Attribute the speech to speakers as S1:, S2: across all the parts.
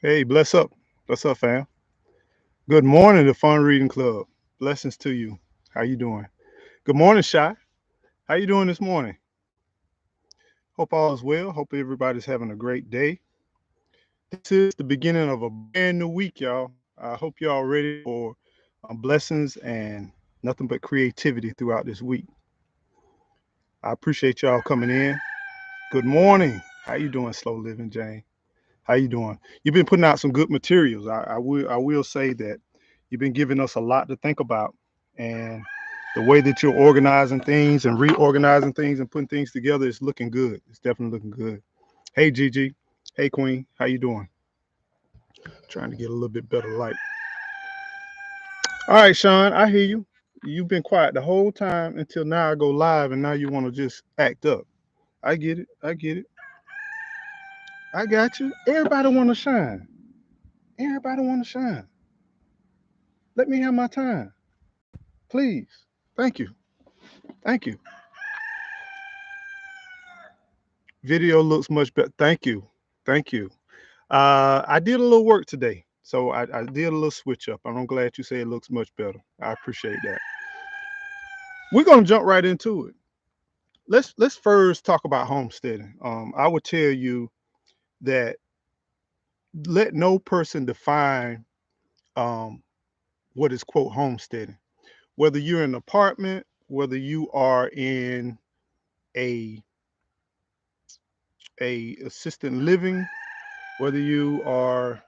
S1: Hey, bless up. Bless up, fam. Good morning to Fun Reading Club. Blessings to you. How you doing? Good morning, Shy. How you doing this morning? Hope all is well. Hope everybody's having a great day. This is the beginning of a brand new week, y'all. I hope y'all ready for blessings and nothing but creativity throughout this week. I appreciate y'all coming in. Good morning. How you doing, Slow Living Jane? How you doing? You've been putting out some good materials. I will say that you've been giving us a lot to think about, and the way that you're organizing things and reorganizing things and putting things together is looking good. It's definitely looking good. Hey Gigi, hey Queen, how you doing? Trying to get a little bit better light. All right, Sean, I hear you. You've been quiet the whole time until now I go live, and now you want to just act up. I get it. I get it. I got you. Everybody want to shine. Everybody want to shine. Let me have my time, please. Thank you. Thank you. Video looks much better. Thank you. Thank you. I did a little work today, so I did a little switch up. I'm glad you say it looks much better. I appreciate that. We're gonna jump right into it. Let's first talk about homesteading. I would tell you that let no person define um, what is quote homesteading. Whether you're in an apartment, whether you are in a assisted living, whether you are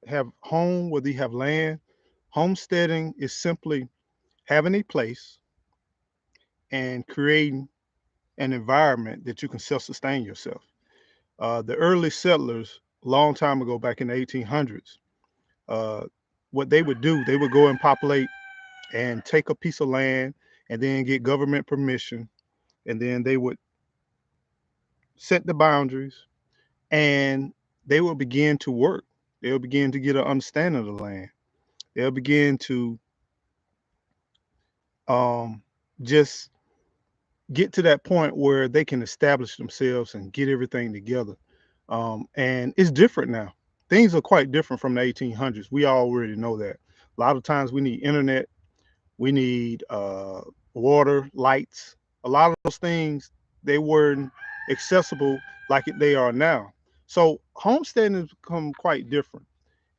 S1: have home, whether you have land, homesteading is simply having a place and creating an environment that you can self-sustain yourself. The early settlers, a long time ago, back in the 1800s, uh, what they would do, they would go and populate and take a piece of land and then get government permission, and then they would set the boundaries and they will begin to work. They'll begin to get an understanding of the land. They'll begin to um, just get to that point where they can establish themselves and get everything together. And it's different now. Things are quite different from the 1800s. We already know that. A lot of times we need internet, we need water, lights. A lot of those things, they weren't accessible like they are now. So homesteading has become quite different.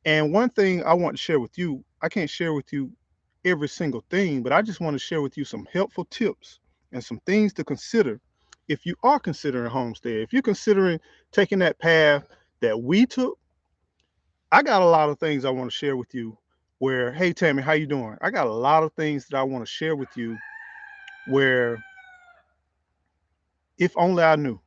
S1: And one thing I want to share with you, I can't share with you every single thing, but I just want to share with you some helpful tips and some things to consider if you are considering homestead. If you're considering taking that path that we took, I got a lot of things I want to share with you where, hey Tammy, how you doing? I got a lot of things that I want to share with you where if only I knew.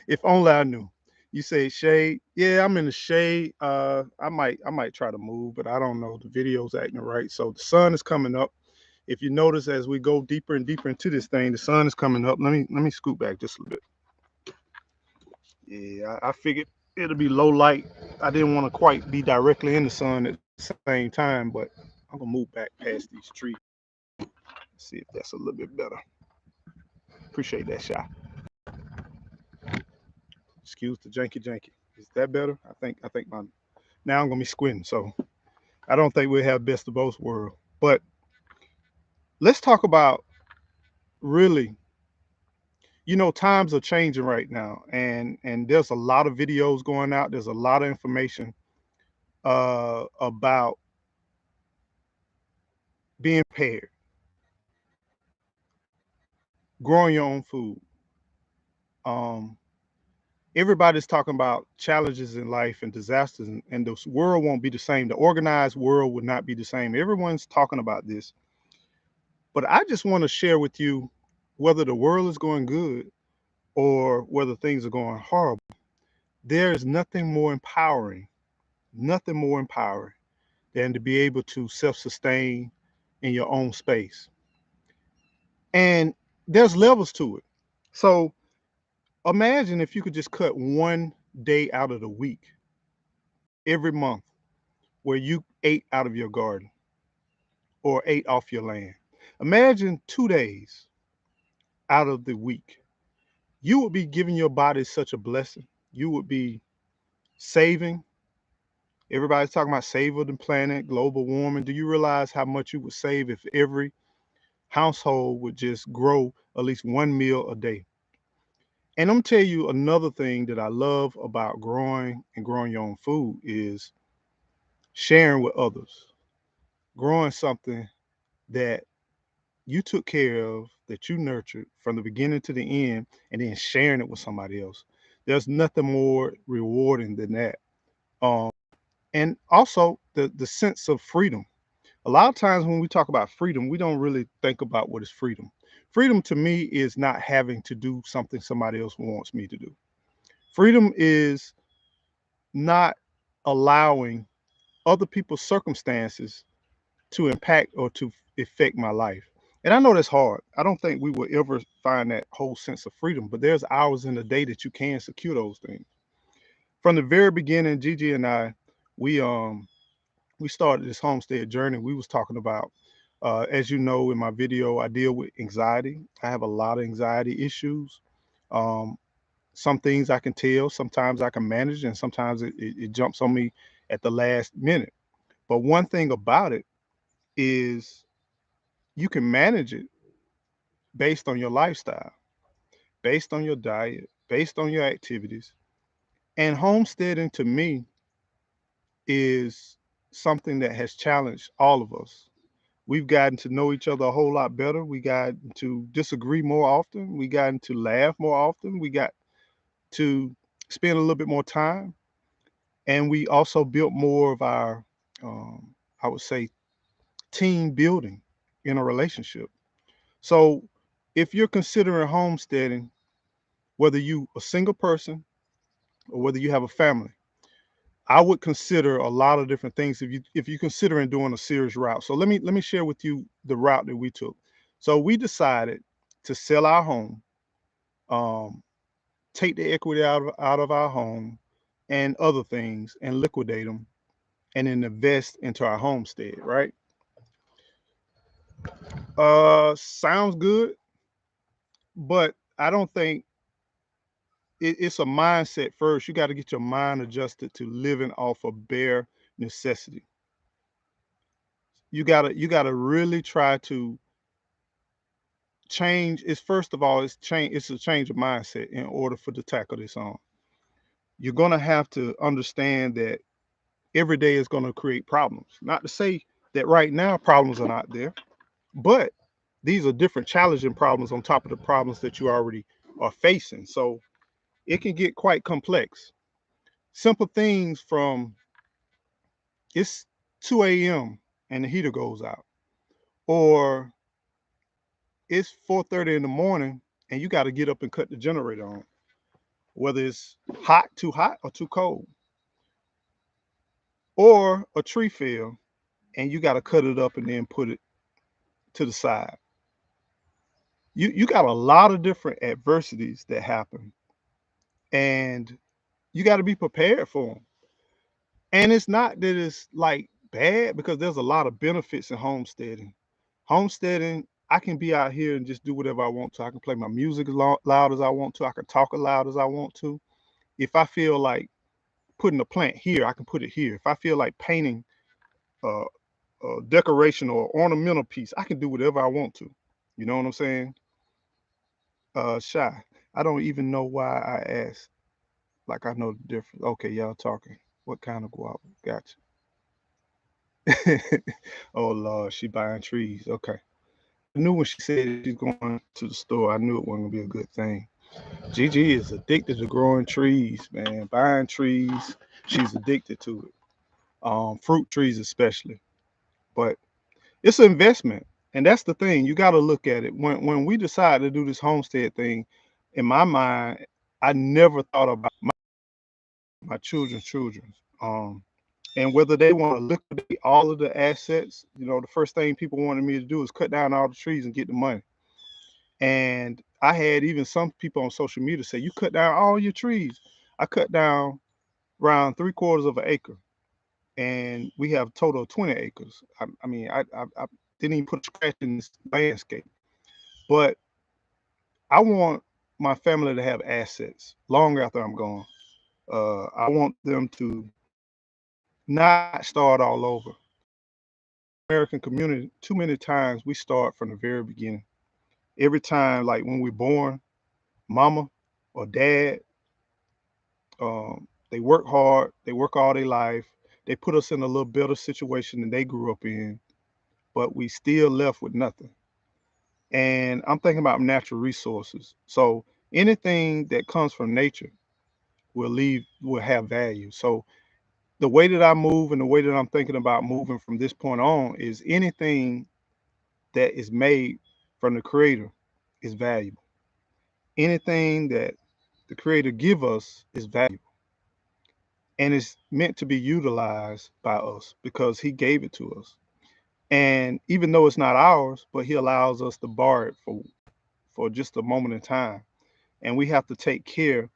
S1: If only I knew. You say shade. Yeah, I'm in the shade. I might try to move, but I don't know. The video's acting right. So the sun is coming up. If you notice as we go deeper and deeper into this thing, the sun is coming up. Let me scoot back just a little bit. Yeah, I figured it'll be low light. I didn't want to quite be directly in the sun at the same time, but I'm gonna move back past these trees. See if that's a little bit better. Appreciate that shot. Excuse the janky janky. Is that better? I think my now I'm gonna be squinting, so I don't think we'll have best of both worlds. But let's talk about really, times are changing right now, and there's a lot of videos going out. There's a lot of information about being prepared, growing your own food. Um, Everybody's talking about challenges in life and disasters, and the world won't be the same. The organized world would not be the same. Everyone's talking about this, but I just want to share with you whether the world is going good or whether things are going horrible. There is nothing more empowering than to be able to self-sustain in your own space. And there's levels to it. So imagine if you could just cut one day out of the week every month where you ate out of your garden or ate off your land. Imagine 2 days out of the week. You would be giving your body such a blessing. You would be saving. Everybody's talking about save the planet, global warming. Do you realize how much you would save if every household would just grow at least one meal a day? And I'm gonna tell you another thing that I love about growing your own food is sharing with others. Growing something that you took care of, that you nurtured from the beginning to the end, and then sharing it with somebody else. There's nothing more rewarding than that. Um, and also the sense of freedom. A lot of times when we talk about freedom, we don't really think about what is freedom. Freedom to me is not having to do something somebody else wants me to do. Freedom is not allowing other people's circumstances to impact or to affect my life. And I know that's hard. I don't think we will ever find that whole sense of freedom, but there's hours in the day that you can secure those things. From the very beginning, Gigi and I, we um we started this homestead journey. We was talking about, as you know, in my video, I deal with anxiety. I have a lot of anxiety issues. Um, some things I can tell, sometimes I can manage, and sometimes it jumps on me at the last minute. But one thing about it is you can manage it based on your lifestyle, based on your diet, based on your activities. And homesteading to me is something that has challenged all of us. We've gotten to know each other a whole lot better. We got to disagree more often. We got to laugh more often. We got to spend a little bit more time. And we also built more of our, I would say, team building in a relationship. So if you're considering homesteading, whether you a single person or whether you have a family, I would consider a lot of different things if you considering doing a serious route. So let me share with you the route that we took. So we decided to sell our home, um, take the equity out of our home and other things and liquidate them and then invest into our homestead, right? Sounds good, but I don't think it's a mindset first. You got to get your mind adjusted to living off of bare necessity. You gotta really try to change. It's first of all, it's a change of mindset in order for to tackle this on. You're gonna have to understand that every day is gonna create problems. Not to say that right now problems are not there, but these are different challenging problems on top of the problems that you already are facing. So it can get quite complex. Simple things from it's 2 a.m. and the heater goes out, or it's 4:30 in the morning and you got to get up and cut the generator on, whether it's hot or too cold, or a tree fell and you got to cut it up and then put it to the side. You got a lot of different adversities that happen, and you got to be prepared for them. And it's not that it's like bad because there's a lot of benefits in homesteading. Homesteading, I can be out here and just do whatever I want to. I can play my music as loud as I want to. I can talk as loud as I want to. If I feel like putting a plant here, I can put it here. If I feel like painting uh, a decoration or ornamental piece, I can do whatever I want to. You know what I'm saying? Shy. I don't even know why I asked. Like I know the difference. Okay, y'all talking. What kind of guava? Gotcha. Oh Lord, she buying trees. Okay. I knew when she said she's going to the store, I knew it wasn't gonna be a good thing. Gigi is addicted to growing trees, man. Buying trees. She's addicted to it. Fruit trees especially. But it's an investment. And that's the thing. You gotta look at it. When we decided to do this homestead thing, in my mind, I never thought about my children's children. And whether they want to liquidate all of the assets, the first thing people wanted me to do is cut down all the trees and get the money. And I had even some people on social media say, "You cut down all your trees." I cut down around 3/4 of an acre. and we have a total of 20 acres. I mean, I didn't even put a scratch in this landscape, but I want my family to have assets long after I'm gone. I want them to not start all over. American community, too many times we start from the very beginning. Every time, like when we're born, mama or dad, they work hard, they work all their life, they put us in a little better situation than they grew up in, but we still left with nothing. And I'm thinking about natural resources. So anything that comes from nature will have value. So the way that I move and the way that I'm thinking about moving from this point on is anything that is made from the creator is valuable. Anything that the creator give us is valuable, and it's meant to be utilized by us because he gave it to us. And even though it's not ours, but he allows us to borrow it for just a moment in time. And we have to take care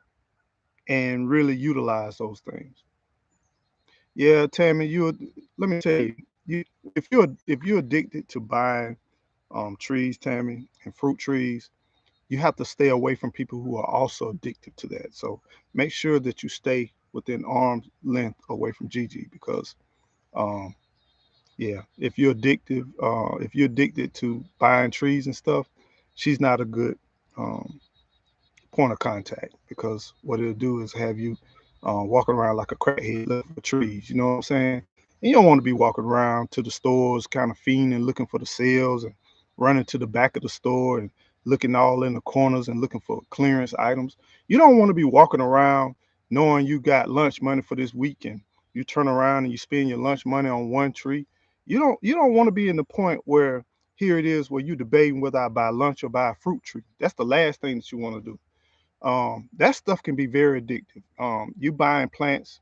S1: and really utilize those things. Yeah, Tammy, let me tell you, you if you're addicted to buying trees, Tammy, and fruit trees, you have to stay away from people who are also addicted to that. So make sure that you stay within arm's length away from Gigi because um, yeah, if you're addicted to buying trees and stuff, she's not a good um, point of contact because what it'll do is have you walking around like a crackhead looking for trees. You know what I'm saying? And you don't want to be walking around to the stores, kind of fiending, looking for the sales, and running to the back of the store and looking all in the corners and looking for clearance items. You don't want to be walking around knowing you got lunch money for this weekend. You turn around and you spend your lunch money on one tree. You don't want to be in the point where here it is where you debating whether I buy lunch or buy a fruit tree. That's the last thing that you want to do. That stuff can be very addictive. You buying plants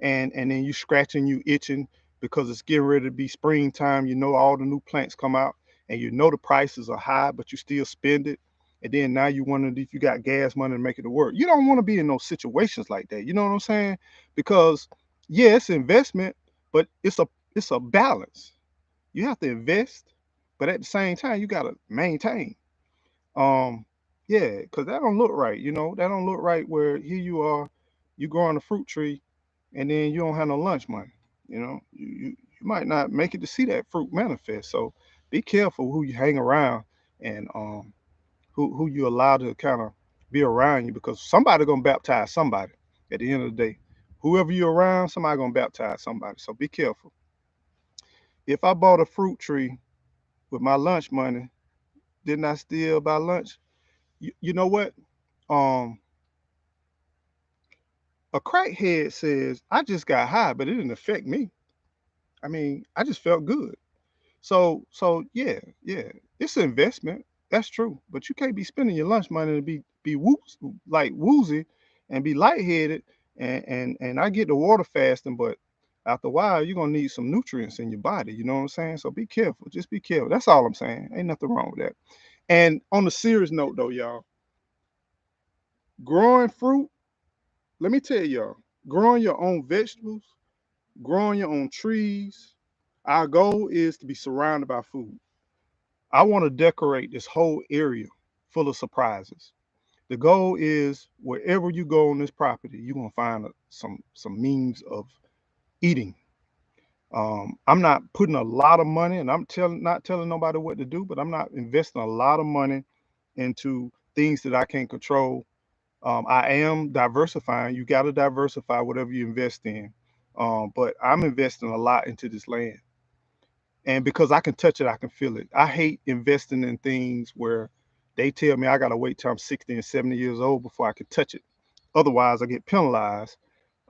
S1: and then you scratching, you itching because it's getting ready to be springtime. You know all the new plants come out, and you know the prices are high, but you still spend it. And then now you wonder if you got gas money to make it to work. You don't want to be in those situations like that. You know what I'm saying? Because yeah, it's investment, but it's a balance. You have to invest, but at the same time, you gotta maintain. Um, yeah, because that don't look right, that don't look right where here you are, you growing a fruit tree, and then you don't have no lunch money. You might not make it to see that fruit manifest. So be careful who you hang around and who you allow to kind of be around you because somebody gonna baptize somebody at the end of the day. Whoever you're around, somebody gonna baptize somebody. So be careful. If I bought a fruit tree with my lunch money, didn't I still buy lunch? You know what? Um, a crackhead says, I just got high, but it didn't affect me. I mean, I just felt good. So yeah, yeah, it's an investment. That's true. But you can't be spending your lunch money to be like woozy and be lightheaded. And I get the water fasting, but after a while, you're gonna need some nutrients in your body. You know what I'm saying? So be careful. Just be careful. That's all I'm saying. Ain't nothing wrong with that. And on a serious note, though, y'all, growing fruit. Let me tell y'all, growing your own vegetables, growing your own trees. Our goal is to be surrounded by food. I want to decorate this whole area full of surprises. The goal is wherever you go on this property, you're gonna find some means of eating. I'm not putting a lot of money, and I'm telling not telling nobody what to do, but I'm not investing a lot of money into things that I can't control. I am diversifying. You got to diversify whatever you invest in. But I'm investing a lot into this land. And because I can touch it, I can feel it. I hate investing in things where they tell me I got to wait till I'm 60 and 70 years old before I can touch it. Otherwise, I get penalized.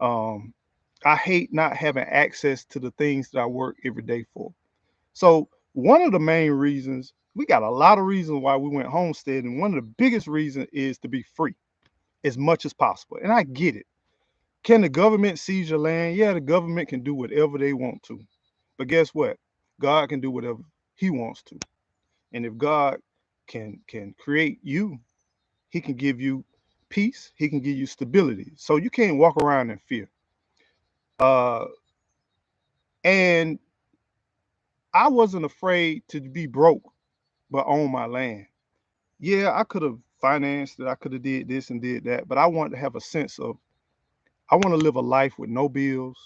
S1: Um, I hate not having access to the things that I work every day for. So, one of the main reasons, we got a lot of reasons why we went homestead. And one of the biggest reasons is to be free as much as possible. And I get it. Can the government seize your land? Yeah, the government can do whatever they want to. But guess what? God can do whatever he wants to. And if God can create you, he can give you peace, he can give you stability. So you can't walk around in fear. Uh And I wasn't afraid to be broke but own my land. Yeah, I could have financed it. I could have did this and did that, but I wanted to have a sense of I want to live a life with no bills,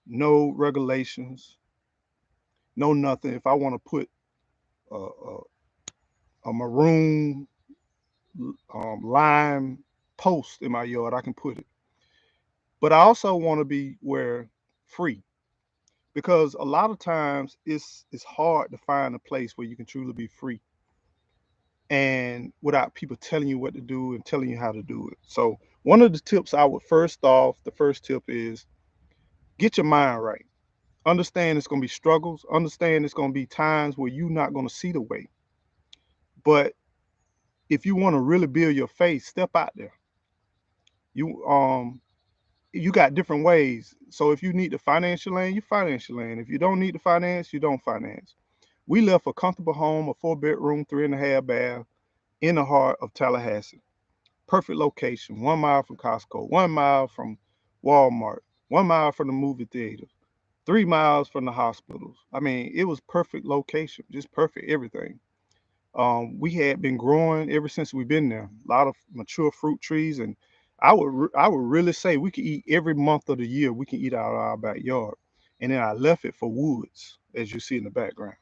S1: no regulations, no nothing. If I want to put a, a maroon lime post in my yard, I can put it. But I also want to be where free because a lot of times it's hard to find a place where you can truly be free and without people telling you what to do and telling you how to do it. So one of the tips I would the first tip is get your mind right. Understand it's going to be struggles. Understand it's going to be times where you're not going to see the way. But if you want to really build your faith, step out there. You you got different ways. So if you need to finance your land, you finance your land. If you don't need to finance, you don't finance. We left a comfortable home, a 4-bedroom, 3.5 bath in the heart of Tallahassee. Perfect location, 1 mile from Costco, 1 mile from Walmart, 1 mile from the movie theater, 3 miles from the hospitals. I mean, it was perfect location, just perfect everything. We had been growing ever since we've been there. A lot of mature fruit trees, and I would really say we could eat every month of the year. We can eat out of our backyard, and then I left it for woods, as you see in the background.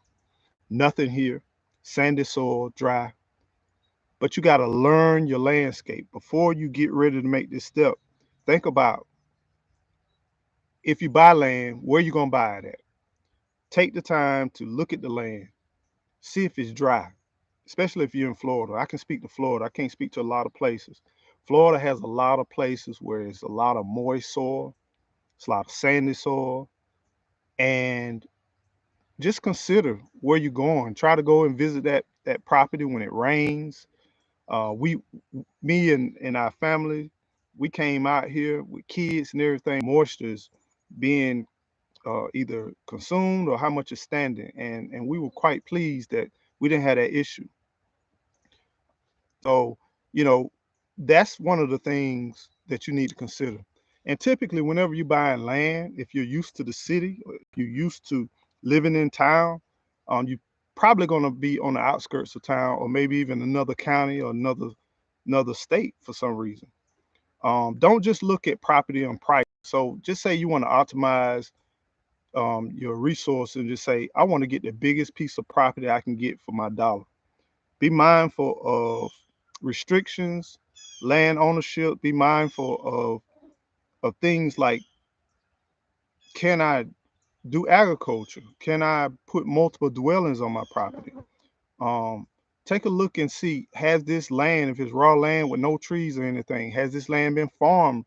S1: Nothing here, sandy soil, dry. But you got to learn your landscape before you get ready to make this step. Think about if you buy land, where you gonna buy it at? Take the time to look at the land, see if it's dry, especially if you're in Florida. I can speak to Florida. I can't speak to a lot of places. Florida has a lot of places where it's a lot of moist soil, it's a lot of sandy soil, and just consider where you're going. Try to go and visit that property when it rains. We, me and our family, we came out here with kids and everything. Moisture is being either consumed or how much is standing, and we were quite pleased that we didn't have that issue. So, you know, that's one of the things that you need to consider. And typically, whenever you're buying land, if you're used to the city, or if you're used to living in town, you probably going to be on the outskirts of town, or maybe even another county or another state for some reason. Don't just look at property on price. So just say you want to optimize your resource and just say, I want to get the biggest piece of property I can get for my dollar. Be mindful of restrictions, land ownership. Be mindful of things like, can I do agriculture? Can I put multiple dwellings on my property? Um, Take a look and see, has this land, if it's raw land with no trees or anything, has this land been farmed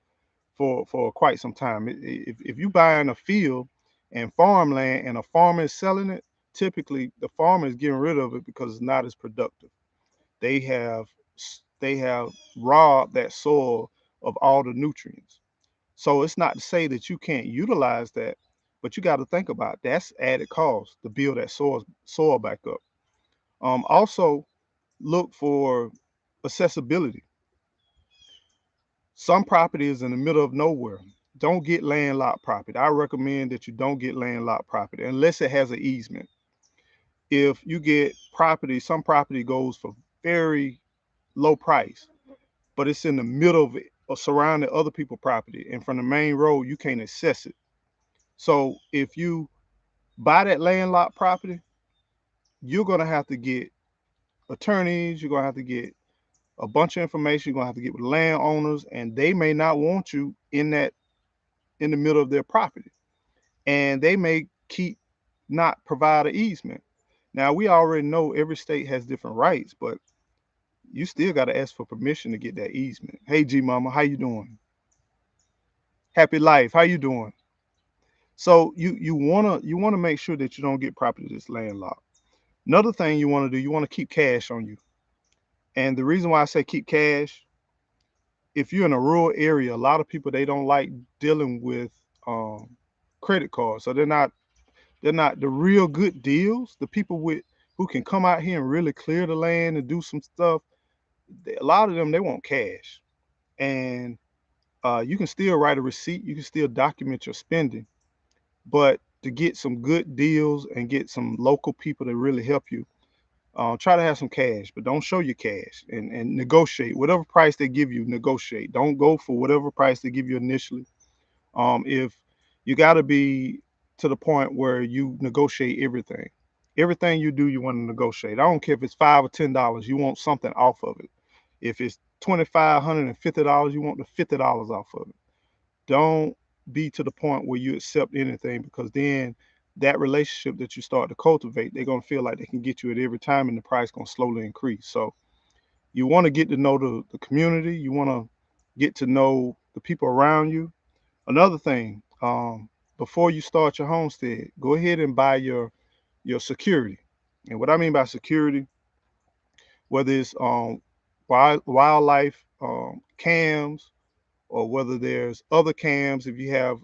S1: for quite some time? If you buying a field and farmland and a farmer is selling it, typically the farmer is getting rid of it because it's not as productive. They have they have robbed that soil of all the nutrients. So it's not to say that you can't utilize that, but you got to think about that's added cost to build that soil back up. Also look for accessibility. Some property is in the middle of nowhere. Don't get landlocked property. I recommend that you don't get landlocked property unless it has an easement. If you get property, some property goes for very low price, but it's in the middle of it or surrounding other people's property. And from the main road, you can't access it. So if you buy that landlocked property, you're gonna have to get attorneys, you're gonna have to get a bunch of information, you're gonna have to get with landowners, and they may not want you in the middle of their property. And they may keep not provide an easement. Now we already know every state has different rights, but you still got to ask for permission to get that easement. Hey G Mama, how you doing? Happy life, how you doing? So you wanna make sure that you don't get property that's landlocked. Another thing you want to do, you want to keep cash on you. And the reason why I say keep cash, if you're in a rural area, a lot of people they don't like dealing with um, credit cards. So they're not the real good deals. The people with who can come out here and really clear the land and do some stuff. A lot of them they want cash, and you can still write a receipt. You can still document your spending, but to get some good deals and get some local people to really help you, try to have some cash, but don't show your cash, and negotiate whatever price they give you. Negotiate. Don't go for whatever price they give you initially. If you got to be to the point where you negotiate everything. Everything you do, you want to negotiate. I don't care if it's $5 or $10. You want something off of it. If it's $2,550, you want the $50 off of it. Don't be to the point where you accept anything, because then that relationship that you start to cultivate, they're gonna feel like they can get you at every time, and the price gonna slowly increase. So you want to get to know the community. You want to get to know the people around you. Another thing, before you start your homestead, go ahead and buy your security. And what I mean by security, whether it's wildlife cams, or whether there's other cams, if you have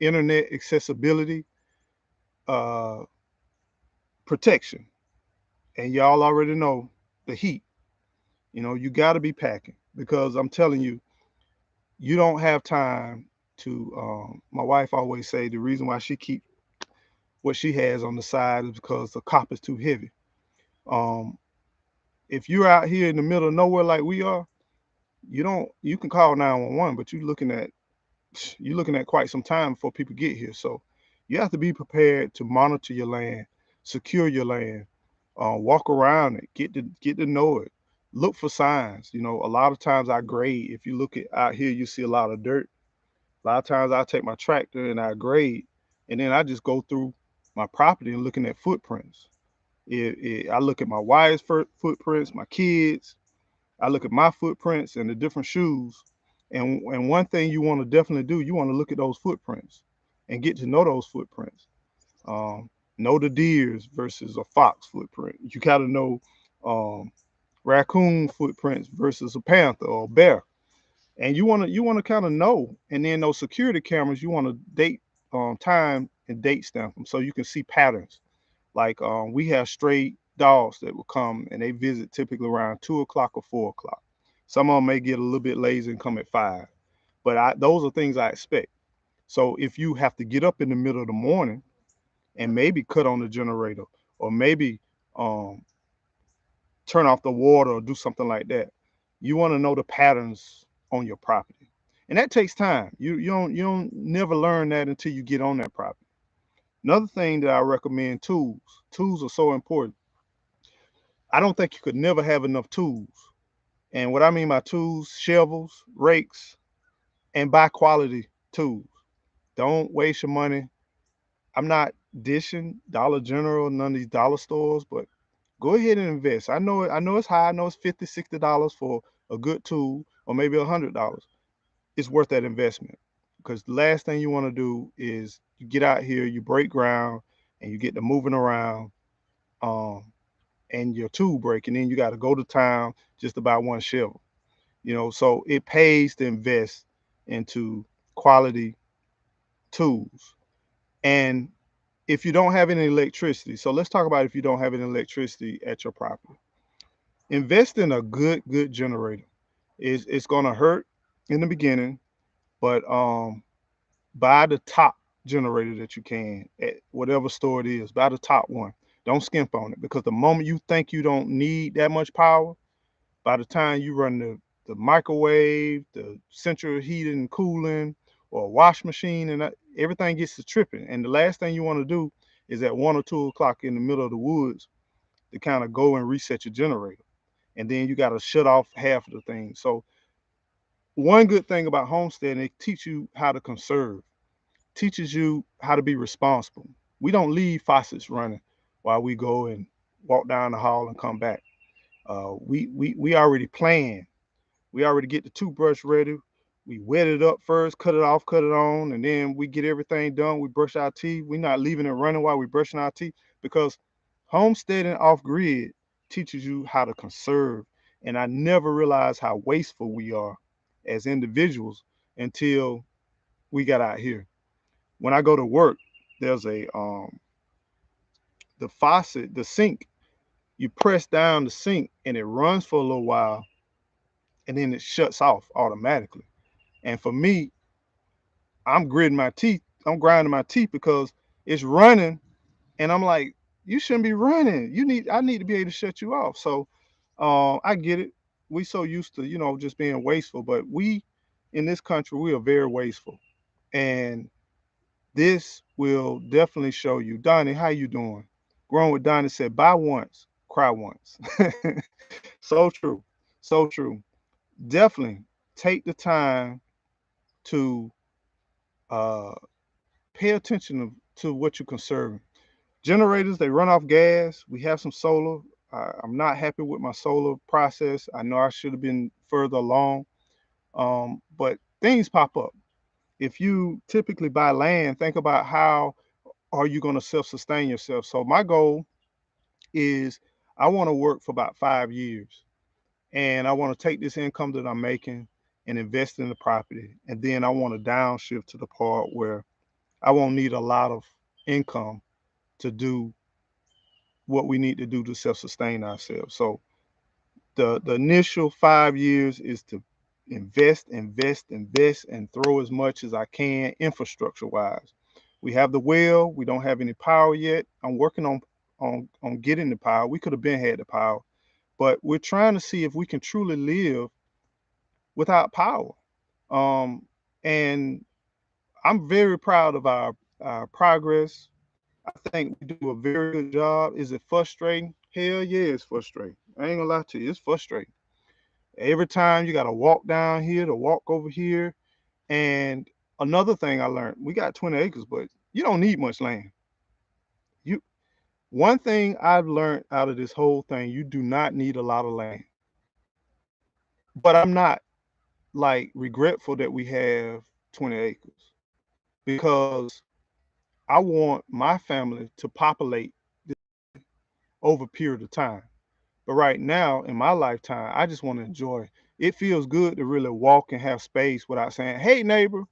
S1: internet accessibility, uh, protection. And y'all already know the heat. You got to be packing, because I'm telling you, you don't have time to. My wife always say the reason why she keep what she has on the side is because the copper is too heavy. Um, if you're out here in the middle of nowhere like we are, you can call 911, but you're looking at quite some time before people get here. So you have to be prepared to monitor your land, secure your land, walk around it, get to know it, look for signs. A lot of times I grade. If you look at out here, you see a lot of dirt. A lot of times I take my tractor and I grade, and then I just go through my property and looking at footprints. I look at my wife's footprints, my kids. I look at my footprints and the different shoes. And one thing you want to definitely do, you want to look at those footprints and get to know those footprints. Um, know the deers versus a fox footprint. You got to know um, raccoon footprints versus a panther or a bear. And you want to kind of know. And then those security cameras, you want to date time and date stamp them so you can see patterns. Like we have stray dogs that will come and they visit typically around 2 o'clock or 4 o'clock. Some of them may get a little bit lazy and come at 5. But those are things I expect. So if you have to get up in the middle of the morning and maybe cut on the generator, or maybe um, turn off the water or do something like that, you want to know the patterns on your property. And that takes time. You don't never learn that until you get on that property. Another thing that I recommend, tools. Tools are so important. I don't think you could never have enough tools. And what I mean by tools, shovels, rakes, and buy quality tools. Don't waste your money. I'm not dishing Dollar General, none of these dollar stores, but go ahead and invest. I know it's high. I know it's $50, $60 for a good tool, or maybe $100. It's worth that investment, because the last thing you want to do is you get out here, you break ground, and you get to moving around. Um, and your tool break, and then you got to go to town just to buy one shovel. So it pays to invest into quality tools. And if you don't have any electricity, so let's talk about if you don't have any electricity at your property. Invest in a good generator. It's gonna hurt in the beginning, but buy the top generator that you can at whatever store it is. Buy the top one. Don't skimp on it, because the moment you think you don't need that much power, by the time you run the microwave, the central heating and cooling, or a wash machine, and everything gets to tripping. And the last thing you want to do is at 1 or 2 o'clock in the middle of the woods to kind of go and reset your generator. And then you got to shut off half of the thing. So one good thing about homesteading, it teaches you how to conserve, teaches you how to be responsible. We don't leave faucets running while we go and walk down the hall and come back. We already plan. We already get the toothbrush ready. We wet it up first, cut it off, cut it on, and then we get everything done. We brush our teeth. We're not leaving it running while we're brushing our teeth, because homesteading off grid teaches you how to conserve. And I never realized how wasteful we are as individuals until we got out here. When I go to work, there's the faucet, the sink. You press down the sink and it runs for a little while, and then it shuts off automatically. And for me, I'm gritting my teeth I'm grinding my teeth because it's running, and I'm like, you shouldn't be running. I need to be able to shut you off. So I get it. We so used to, just being wasteful, but we in this country, we are very wasteful. And this will definitely show you. Donnie, how you doing? Growing with Donnie said, buy once, cry once. So true. So true. Definitely take the time to uh, pay attention to what you're conserving. Generators, they run off gas. We have some solar. I'm not happy with my solar process. I know I should have been further along, but things pop up. If you typically buy land, think about how are you going to self-sustain yourself. So my goal is I want to work for about 5 years, and I want to take this income that I'm making and invest in the property. And then I want to downshift to the part where I won't need a lot of income to do what we need to do to self-sustain ourselves. So the initial 5 years is to invest, invest, invest, and throw as much as I can infrastructure wise. We have the well, we don't have any power yet. I'm working on getting the power. We could have been had the power, but we're trying to see if we can truly live without power. And I'm very proud of our progress. I think we do a very good job. Is it frustrating? Hell yeah, it's frustrating. I ain't gonna lie to you, it's frustrating. Every time you gotta walk down here to walk over here. And another thing I learned, we got 20 acres, but you don't need much land. You One thing I've learned out of this whole thing, you do not need a lot of land. But I'm not like regretful that we have 20 acres because I want my family to populate over a period of time. But right now, in my lifetime, I just want to enjoy. It feels good to really walk and have space without saying, "Hey, neighbor,"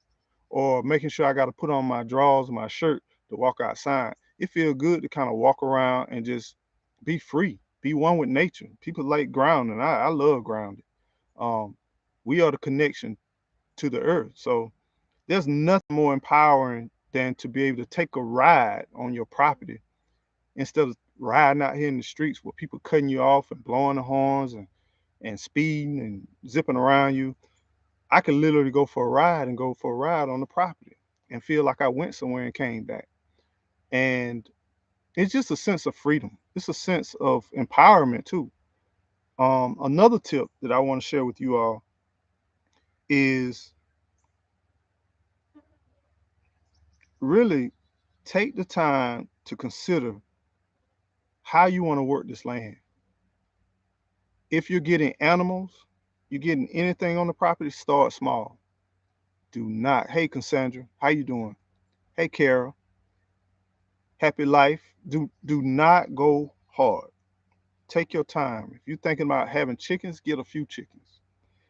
S1: or making sure I got to put on my drawers and my shirt to walk outside. It feels good to kind of walk around and just be free, be one with nature. People like grounding. I love grounding. Um, we are the connection to the earth. So there's nothing more empowering than to be able to take a ride on your property instead of riding out here in the streets with people cutting you off and blowing the horns and speeding and zipping around you. I could literally go for a ride and go for a ride on the property and feel like I went somewhere and came back. And it's just a sense of freedom. It's a sense of empowerment too. Another tip that I want to share with you all is really take the time to consider how you want to work this land. If you're getting animals, you're getting anything on the property, start small. Do not. Hey, Cassandra, how you doing? Hey, Kara, happy life. Do not go hard. Take your time. If you're thinking about having chickens, get a few chickens.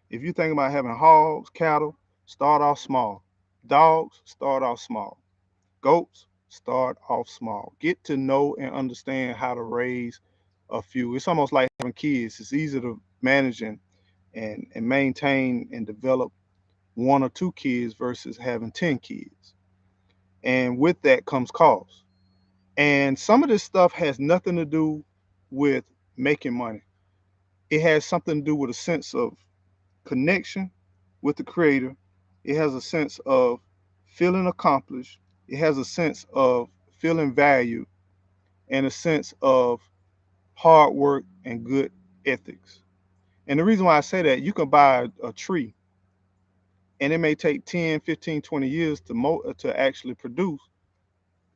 S1: If you're thinking about having hogs, cattle, start off small. Dogs, start off small. Goats, start off small. Get to know and understand how to raise a few. It's almost like having kids. It's easy to manage and maintain and develop one or two kids versus having 10 kids. And with that comes cost. And some of this stuff has nothing to do with making money. It has something to do with a sense of connection with the creator. It has a sense of feeling accomplished. It has a sense of feeling valued and a sense of hard work and good ethics. And the reason why I say that, you can buy a tree and it may take 10, 15, 20 years to actually produce,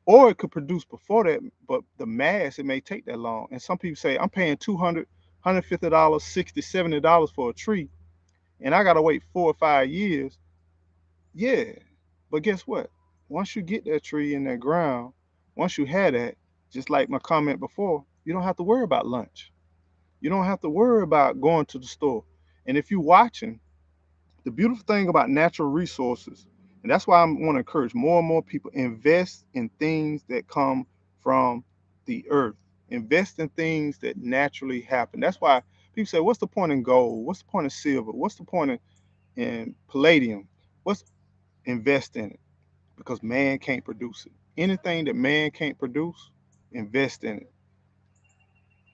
S1: or it could produce before that, but the mass, it may take that long. And some people say, I'm paying $200, $150, $60, $70 for a tree, and I got to wait 4 or 5 years. Yeah, but guess what? Once you get that tree in that ground, once you have that, just like my comment before, you don't have to worry about lunch. You don't have to worry about going to the store. And if you're watching, the beautiful thing about natural resources, and that's why I want to encourage more and more people, invest in things that come from the earth. Invest in things that naturally happen. That's why people say, what's the point in gold? What's the point in silver? What's the point in palladium? What's Invest in it. because man can't produce it. Anything that man can't produce, invest in it.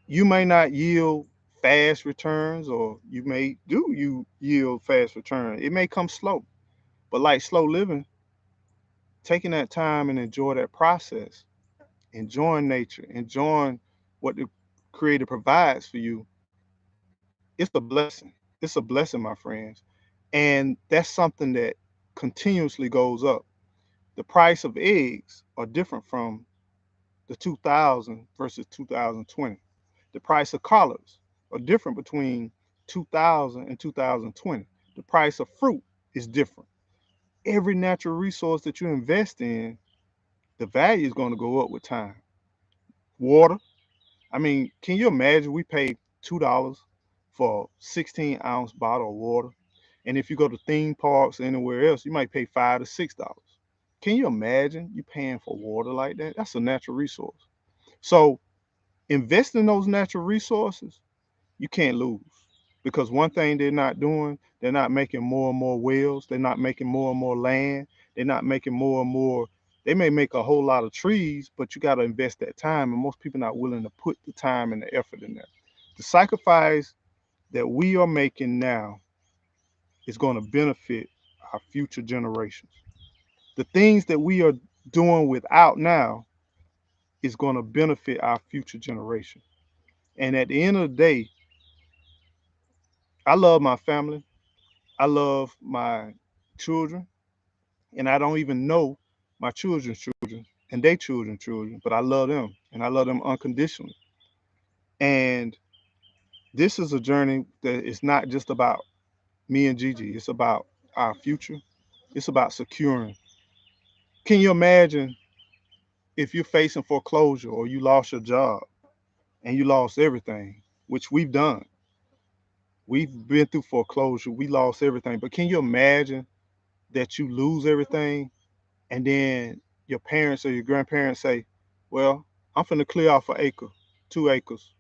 S1: You may not yield fast returns, or you yield fast return. It may come slow, but like slow living, taking that time and enjoy that process, enjoying nature, enjoying what the Creator provides for you, it's a blessing. It's a blessing, my friends. And that's something that continuously goes up. The price of eggs are different from the 2000 versus 2020. The price of collards are different between 2000 and 2020. The price of fruit is different. Every natural resource that you invest in, the value is going to go up with time. Water. I mean, can you imagine we paid $2 for a 16-ounce bottle of water? And if you go to theme parks or anywhere else, you might pay $5 to $6. Can you imagine you paying for water like that? That's a natural resource. So invest in those natural resources, you can't lose. Because one thing they're not doing, they're not making more and more wells, they're not making more and more land, they're not making more and more. They may make a whole lot of trees, but you got to invest that time, and most people are not willing to put the time and the effort in there. The sacrifice that we are making now is going to benefit our future generations. The things that we are doing without now is going to benefit our future generation. And at the end of the day, I love my family. I love my children, and I don't even know my children's children and their children's children, but I love them, and I love them unconditionally. And this is a journey that is not just about me and Gigi. It's about our future. It's about securing. Can you imagine if you're facing foreclosure or you lost your job and you lost everything, which we've done? We've been through foreclosure. We lost everything. But can you imagine that you lose everything and then your parents or your grandparents say, well, I'm finna clear off an acre, 2 acres.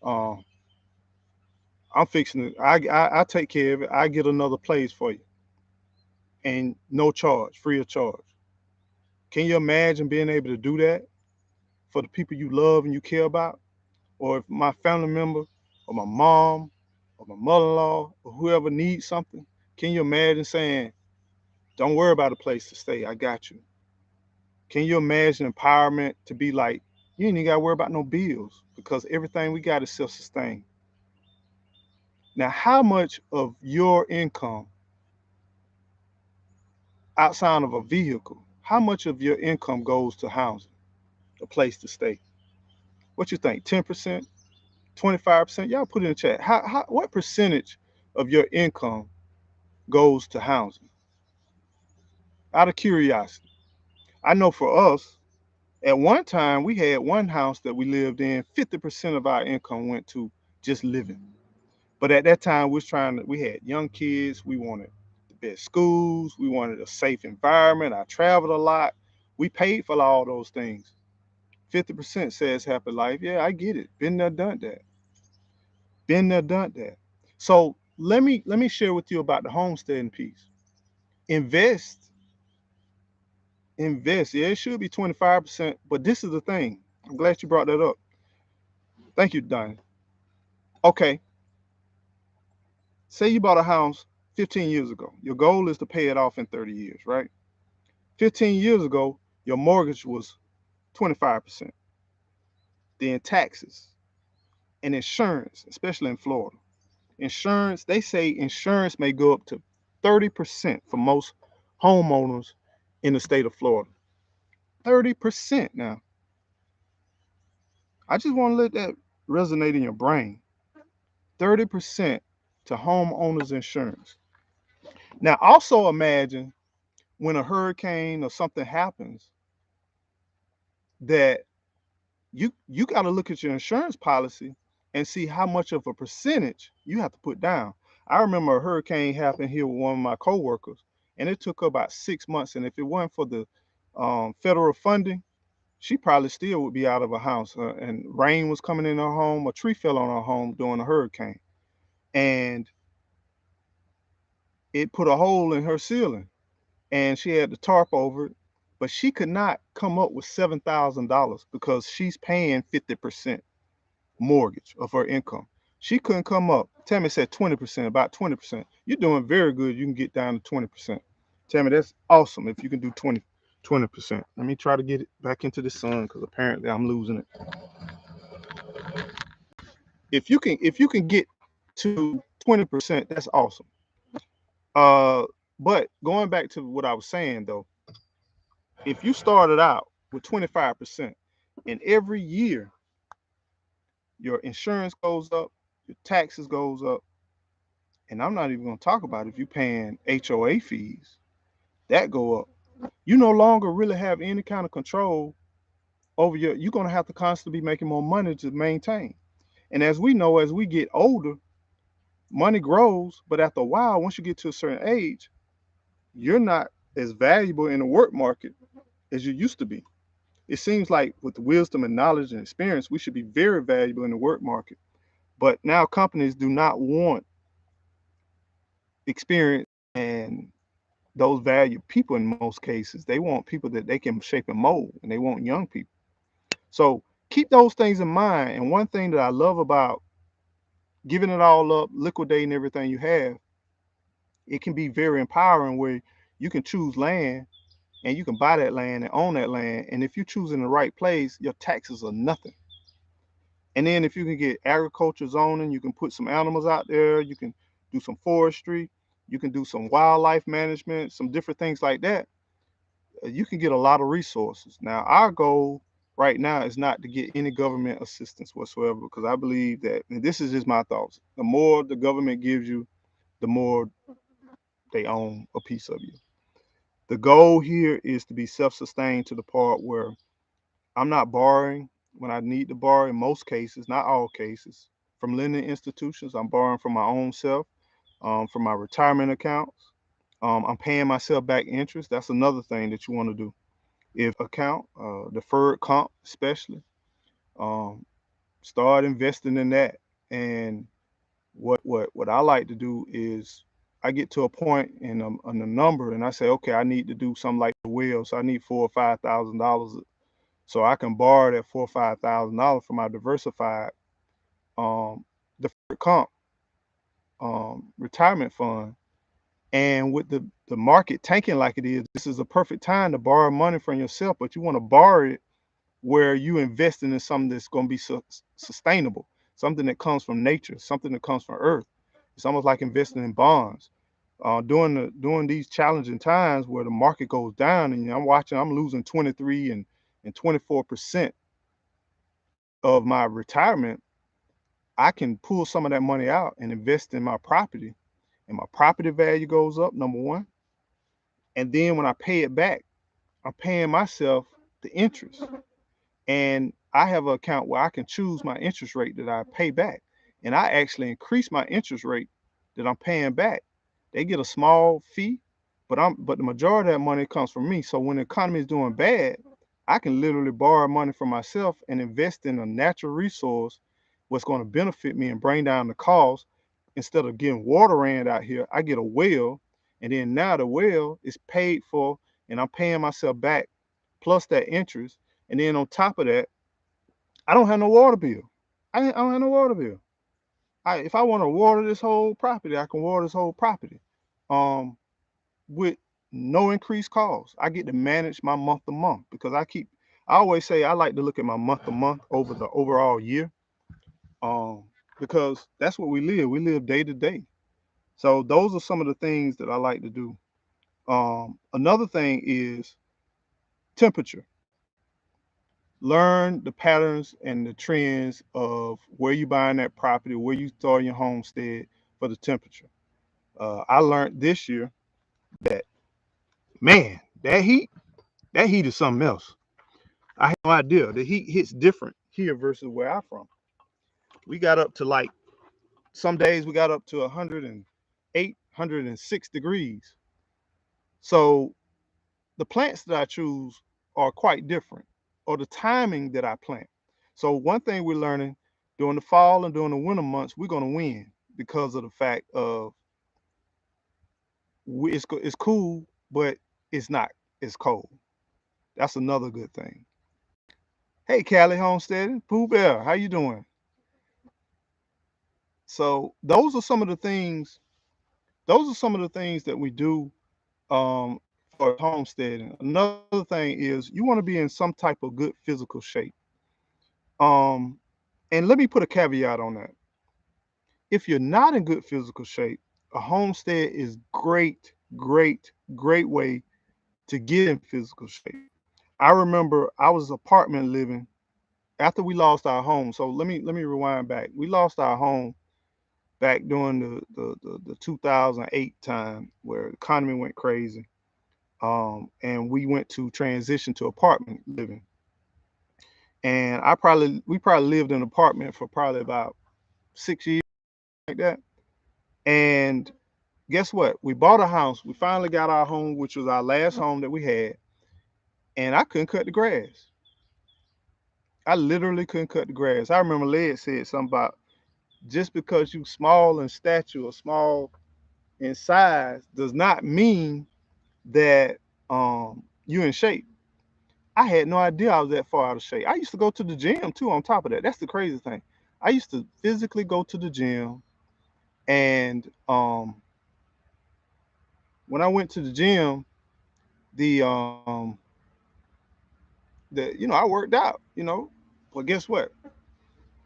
S1: Um, I'm fixing it. I take care of it. I get another place for you, and no charge, free of charge. Can you imagine being able to do that for the people you love and you care about? Or if my family member or my mom or my mother-in-law or whoever needs something, can you imagine saying, don't worry about a place to stay, I got you? Can you imagine empowerment to be like, you ain't even got to worry about no bills because everything we got is self-sustained? Now, how much of your income outside of a vehicle, how much of your income goes to housing, a place to stay? What you think, 10%, 25%? Y'all put it in the chat. What percentage of your income goes to housing? Out of curiosity. I know for us, at one time, we had one house that we lived in, 50% of our income went to just living. But at that time, we had young kids. We wanted the best schools. We wanted a safe environment. I traveled a lot. We paid for all those things. 50% says happy life. Yeah, I get it. Been there, done that. Been there, done that. So let me share with you about the homesteading piece. Invest, invest. Yeah, it should be 25%, but this is the thing. I'm glad you brought that up. Thank you, Donnie. Okay, say you bought a house 15 years ago. Your goal is to pay it off in 30 years, right? 15 years ago, your mortgage was 25%. Then taxes and insurance, especially in Florida. Insurance, they say insurance may go up to 30% for most homeowners in the state of Florida. 30% now. I just want to let that resonate in your brain. 30% to homeowners insurance. Now, also imagine when a hurricane or something happens that you got to look at your insurance policy and see how much of a percentage you have to put down. I remember a hurricane happened here with one of my coworkers, and it took about 6 months. And if it weren't for the federal funding, she probably still would be out of a house. And rain was coming in her home. A tree fell on her home during a hurricane, and it put a hole in her ceiling, and she had the tarp over it. but she could not come up with $7,000 because she's paying 50% mortgage of her income. She couldn't come up. Tammy said 20%, about 20%. You're doing very good. You can get down to 20%. Tammy, that's awesome if you can do 20%. Let me try to get it back into the sun because apparently I'm losing it. If you can get to 20%, that's awesome. But going back to what I was saying though, if you started out with 25% and every year your insurance goes up, your taxes goes up, and I'm not even going to talk about if you're paying HOA fees, that go up. You no longer really have any kind of control over you're going to have to constantly be making more money to maintain. And as we know, as we get older, money grows, but after a while, once you get to a certain age, you're not as valuable in the work market as you used to be. It seems like with the wisdom and knowledge and experience, we should be very valuable in the work market. But now companies do not want experience and those valued people in most cases. They want people that they can shape and mold, and they want young people. So keep those things in mind. And one thing that I love about giving it all up, liquidating everything you have, it can be very empowering where you can choose land and you can buy that land and own that land. And if you choose in the right place, your taxes are nothing. And then if you can get agriculture zoning, you can put some animals out there, you can do some forestry, you can do some wildlife management, some different things like that. You can get a lot of resources. Now, our goal right now is not to get any government assistance whatsoever, because I believe that, and this is just my thoughts, the more the government gives you, the more they own a piece of you. The goal here is to be self-sustained to the part where I'm not borrowing when I need to borrow in most cases, not all cases, from lending institutions. I'm borrowing from my own self, from my retirement accounts. I'm paying myself back interest. That's another thing that you want to do. If account, deferred comp, especially, um, start investing in that. And what I like to do is I get to a point in a number, and I say, okay, I need to do something like the wheel, so I need $4,000 or $5,000, so I can borrow that $4,000 or $5,000 from my diversified deferred comp retirement fund. And with the market tanking like it is, this is a perfect time to borrow money from yourself, but you want to borrow it where you investing in something that's going to be sustainable, something that comes from nature, something that comes from earth. It's almost like investing in bonds. During these challenging times where the market goes down, and I'm losing 23 and 24% of my retirement. I can pull some of that money out and invest in my property, and my property value goes up, number one. And then when I pay it back, I'm paying myself the interest. And I have an account where I can choose my interest rate that I pay back. And I actually increase my interest rate that I'm paying back. They get a small fee, but the majority of that money comes from me. So when the economy is doing bad, I can literally borrow money from myself and invest in a natural resource what's going to benefit me and bring down the cost. Instead of getting water ran out here, I get a well, and then now the well is paid for, and I'm paying myself back plus that interest. And then on top of that, I don't have no water bill. I don't have no water bill. If I want to water this whole property, I can water this whole property, um, with no increased cost. I get to manage my month to month because I always say I like to look at my month to month over the overall year, um, because that's what we live. We live day to day. So those are some of the things that I like to do. Another thing is temperature. Learn the patterns and the trends of where you buying that property, where you starting your homestead for the temperature. I learned this year that, man, that heat is something else. I had no idea. The heat hits different here versus where I'm from. We got up to, like, some days we got up to 108, 106 degrees. So the plants that I choose are quite different, or the timing that I plant. So one thing we're learning during the fall and during the winter months, we're going to win because of the fact of it's cool, but it's not as cold. That's another good thing. Hey, Callie Homesteading, Pooh Bear, how you doing? So those are some of the things. Those are some of the things that we do for homesteading. Another thing is you want to be in some type of good physical shape. Um, and let me put a caveat on that. If you're not in good physical shape, a homestead is great way to get in physical shape. I remember I was apartment living after we lost our home. So let me rewind back. We lost our home back during the 2008 time where the economy went crazy. And we went to transition to apartment living. And we probably lived in an apartment for probably about 6 years like that. And guess what? We bought a house. We finally got our home, which was our last home that we had. And I couldn't cut the grass. I literally couldn't cut the grass. I remember Led said something about just because you small in stature or small in size does not mean that you're in shape. I had no idea I was that far out of shape. I used to go to the gym too on top of that. That's the crazy thing. I used to physically go to the gym, and when I went to the gym, the I worked out, but guess what?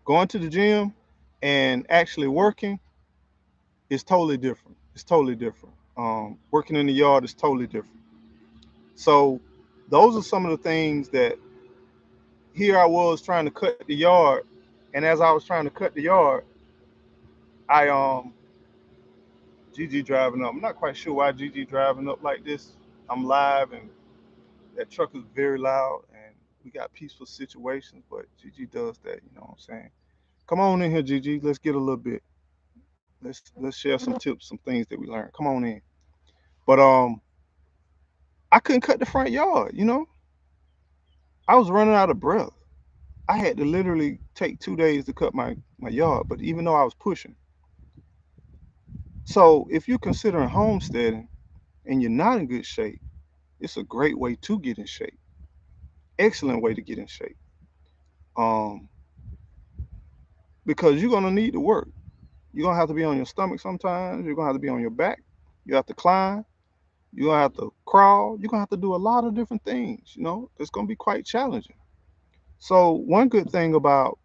S1: Going to the gym and actually working is totally different. It's totally different. Working in the yard is totally different. So those are some of the things that here I was trying to cut the yard, and as I was trying to cut the yard, I Gigi driving up. I'm not quite sure why Gigi driving up like this. I'm live and that truck is very loud and we got peaceful situations, but Gigi does that, you know what I'm saying? Come on in here, Gigi. Let's get a little bit. Let's share some tips, some things that we learned. Come on in. But I couldn't cut the front yard. I was running out of breath. I had to literally take 2 days to cut my yard, but even though I was pushing. So if you're considering homesteading and you're not in good shape, it's a great way to get in shape. Excellent way to get in shape. Um, because you're gonna need to work. You're gonna have to be on your stomach sometimes. You're gonna have to be on your back. You have to climb. You're gonna have to crawl. You're gonna have to do a lot of different things. It's gonna be quite challenging. So one good thing about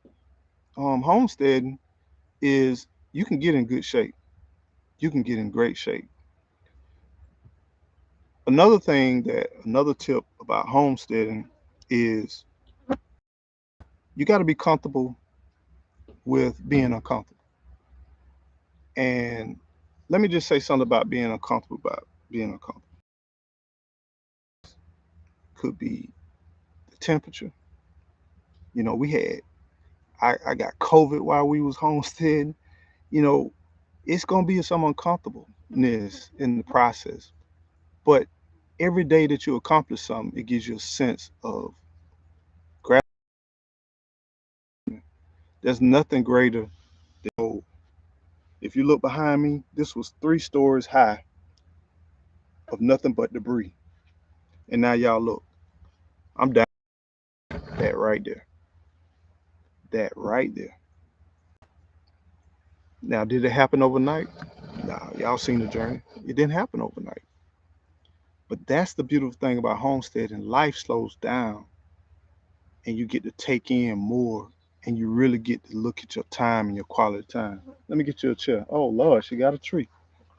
S1: homesteading is you can get in good shape. You can get in great shape. Another tip about homesteading is you got to be comfortable with being uncomfortable. And let me just say something about being uncomfortable. Could be the temperature. We had I got COVID while we was homesteading. You know, it's gonna be some uncomfortableness in the process. But every day that you accomplish something, it gives you a sense of gratitude. There's nothing greater than if you look behind me, this was 3 stories high of nothing but debris. And now y'all look, I'm down that right there. That right there. Now, did it happen overnight? Nah, y'all seen the journey. It didn't happen overnight. But that's the beautiful thing about homesteading. Life slows down and you get to take in more and you really get to look at your time and your quality time. Let me get you a chair. Oh Lord, she got a tree.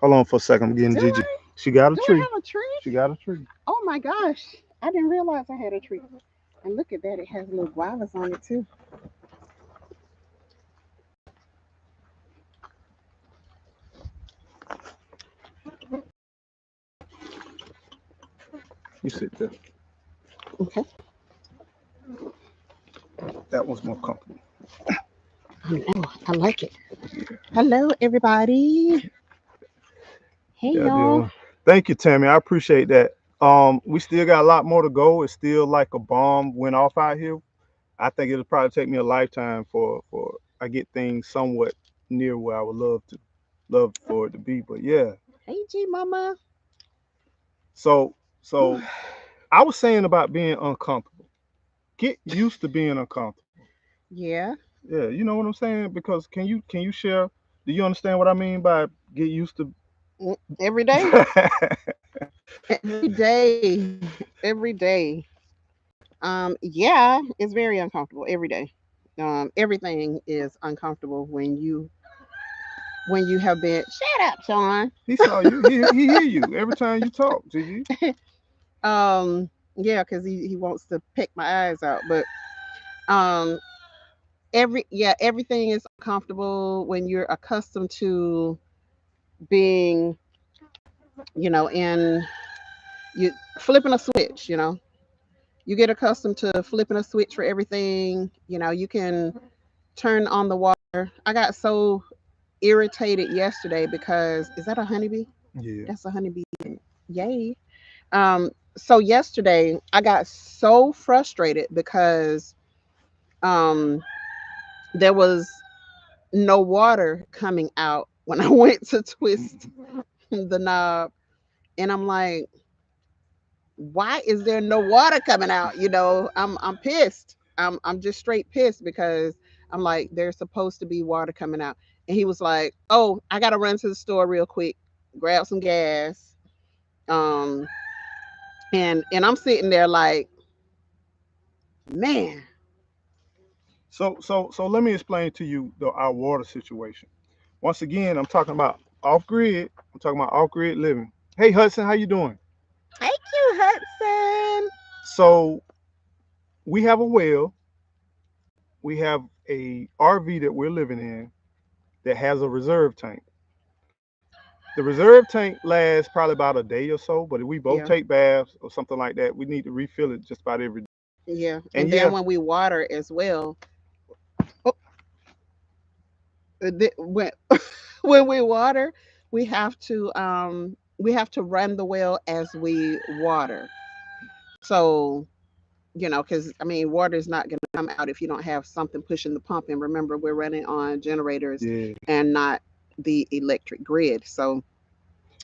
S1: Hold on for a second. I'm getting
S2: Do
S1: Gigi.
S2: I?
S1: She got a
S2: Do I
S1: tree.
S2: have a tree?
S1: She got a tree.
S2: Oh my gosh. I didn't realize I had a tree. And look at that. It has little guavas on it too.
S1: You sit there.
S2: Okay.
S1: That one's more comfortable.
S2: Oh, I like it. Hello, everybody. Hey,
S1: Yeah,
S2: y'all.
S1: dear. Thank you, Tammy. I appreciate that. We still got a lot more to go. It's still like a bomb went off out here. I think it'll probably take me a lifetime for I get things somewhat near where I would love for it to be. But yeah.
S2: Hey, G Mama.
S1: So I was saying about being uncomfortable. Get used to being uncomfortable.
S2: Yeah.
S1: Yeah, you know what I'm saying? Because can you share? Do you understand what I mean by get used to?
S2: Every day. Every day. Every day. Yeah, it's very uncomfortable every day. Everything is uncomfortable when you have been. Shut up, Sean.
S1: He saw you. He hear you every time you talk, Gigi.
S2: Yeah, because he wants to pick my eyes out. But um, everything is uncomfortable when you're accustomed to being, in you flipping a switch. You get accustomed to flipping a switch for everything. You can turn on the water. I got so irritated yesterday because is that a honeybee?
S1: Yeah.
S2: That's a honeybee. Yay. So yesterday I got so frustrated because um there was no water coming out when I went to twist the knob, and I'm like, why is there no water coming out? I'm pissed. I'm just straight pissed because I'm like, there's supposed to be water coming out. And he was like, "Oh, I gotta run to the store real quick, grab some gas." Um, and I'm sitting there like, man,
S1: So let me explain to you our water situation. Once again, I'm talking about off grid. I'm talking about off grid living. Hey Hudson, how you doing?
S2: thank you, Hudson.
S1: So we have a well. We have a RV that we're living in that has a reserve tank. The reserve tank lasts probably about a day or so, but if we both
S2: Yeah,
S1: take baths or something like that, we need to refill it just about every day.
S2: yeah.
S1: And
S2: And then
S1: yeah,
S2: when we water as well, oh, when when we water, we have to run the well as we water. So, because I mean, water is not going to come out if you don't have something pushing the pump. And remember, we're running on generators
S1: yeah.
S2: and not the electric grid. So,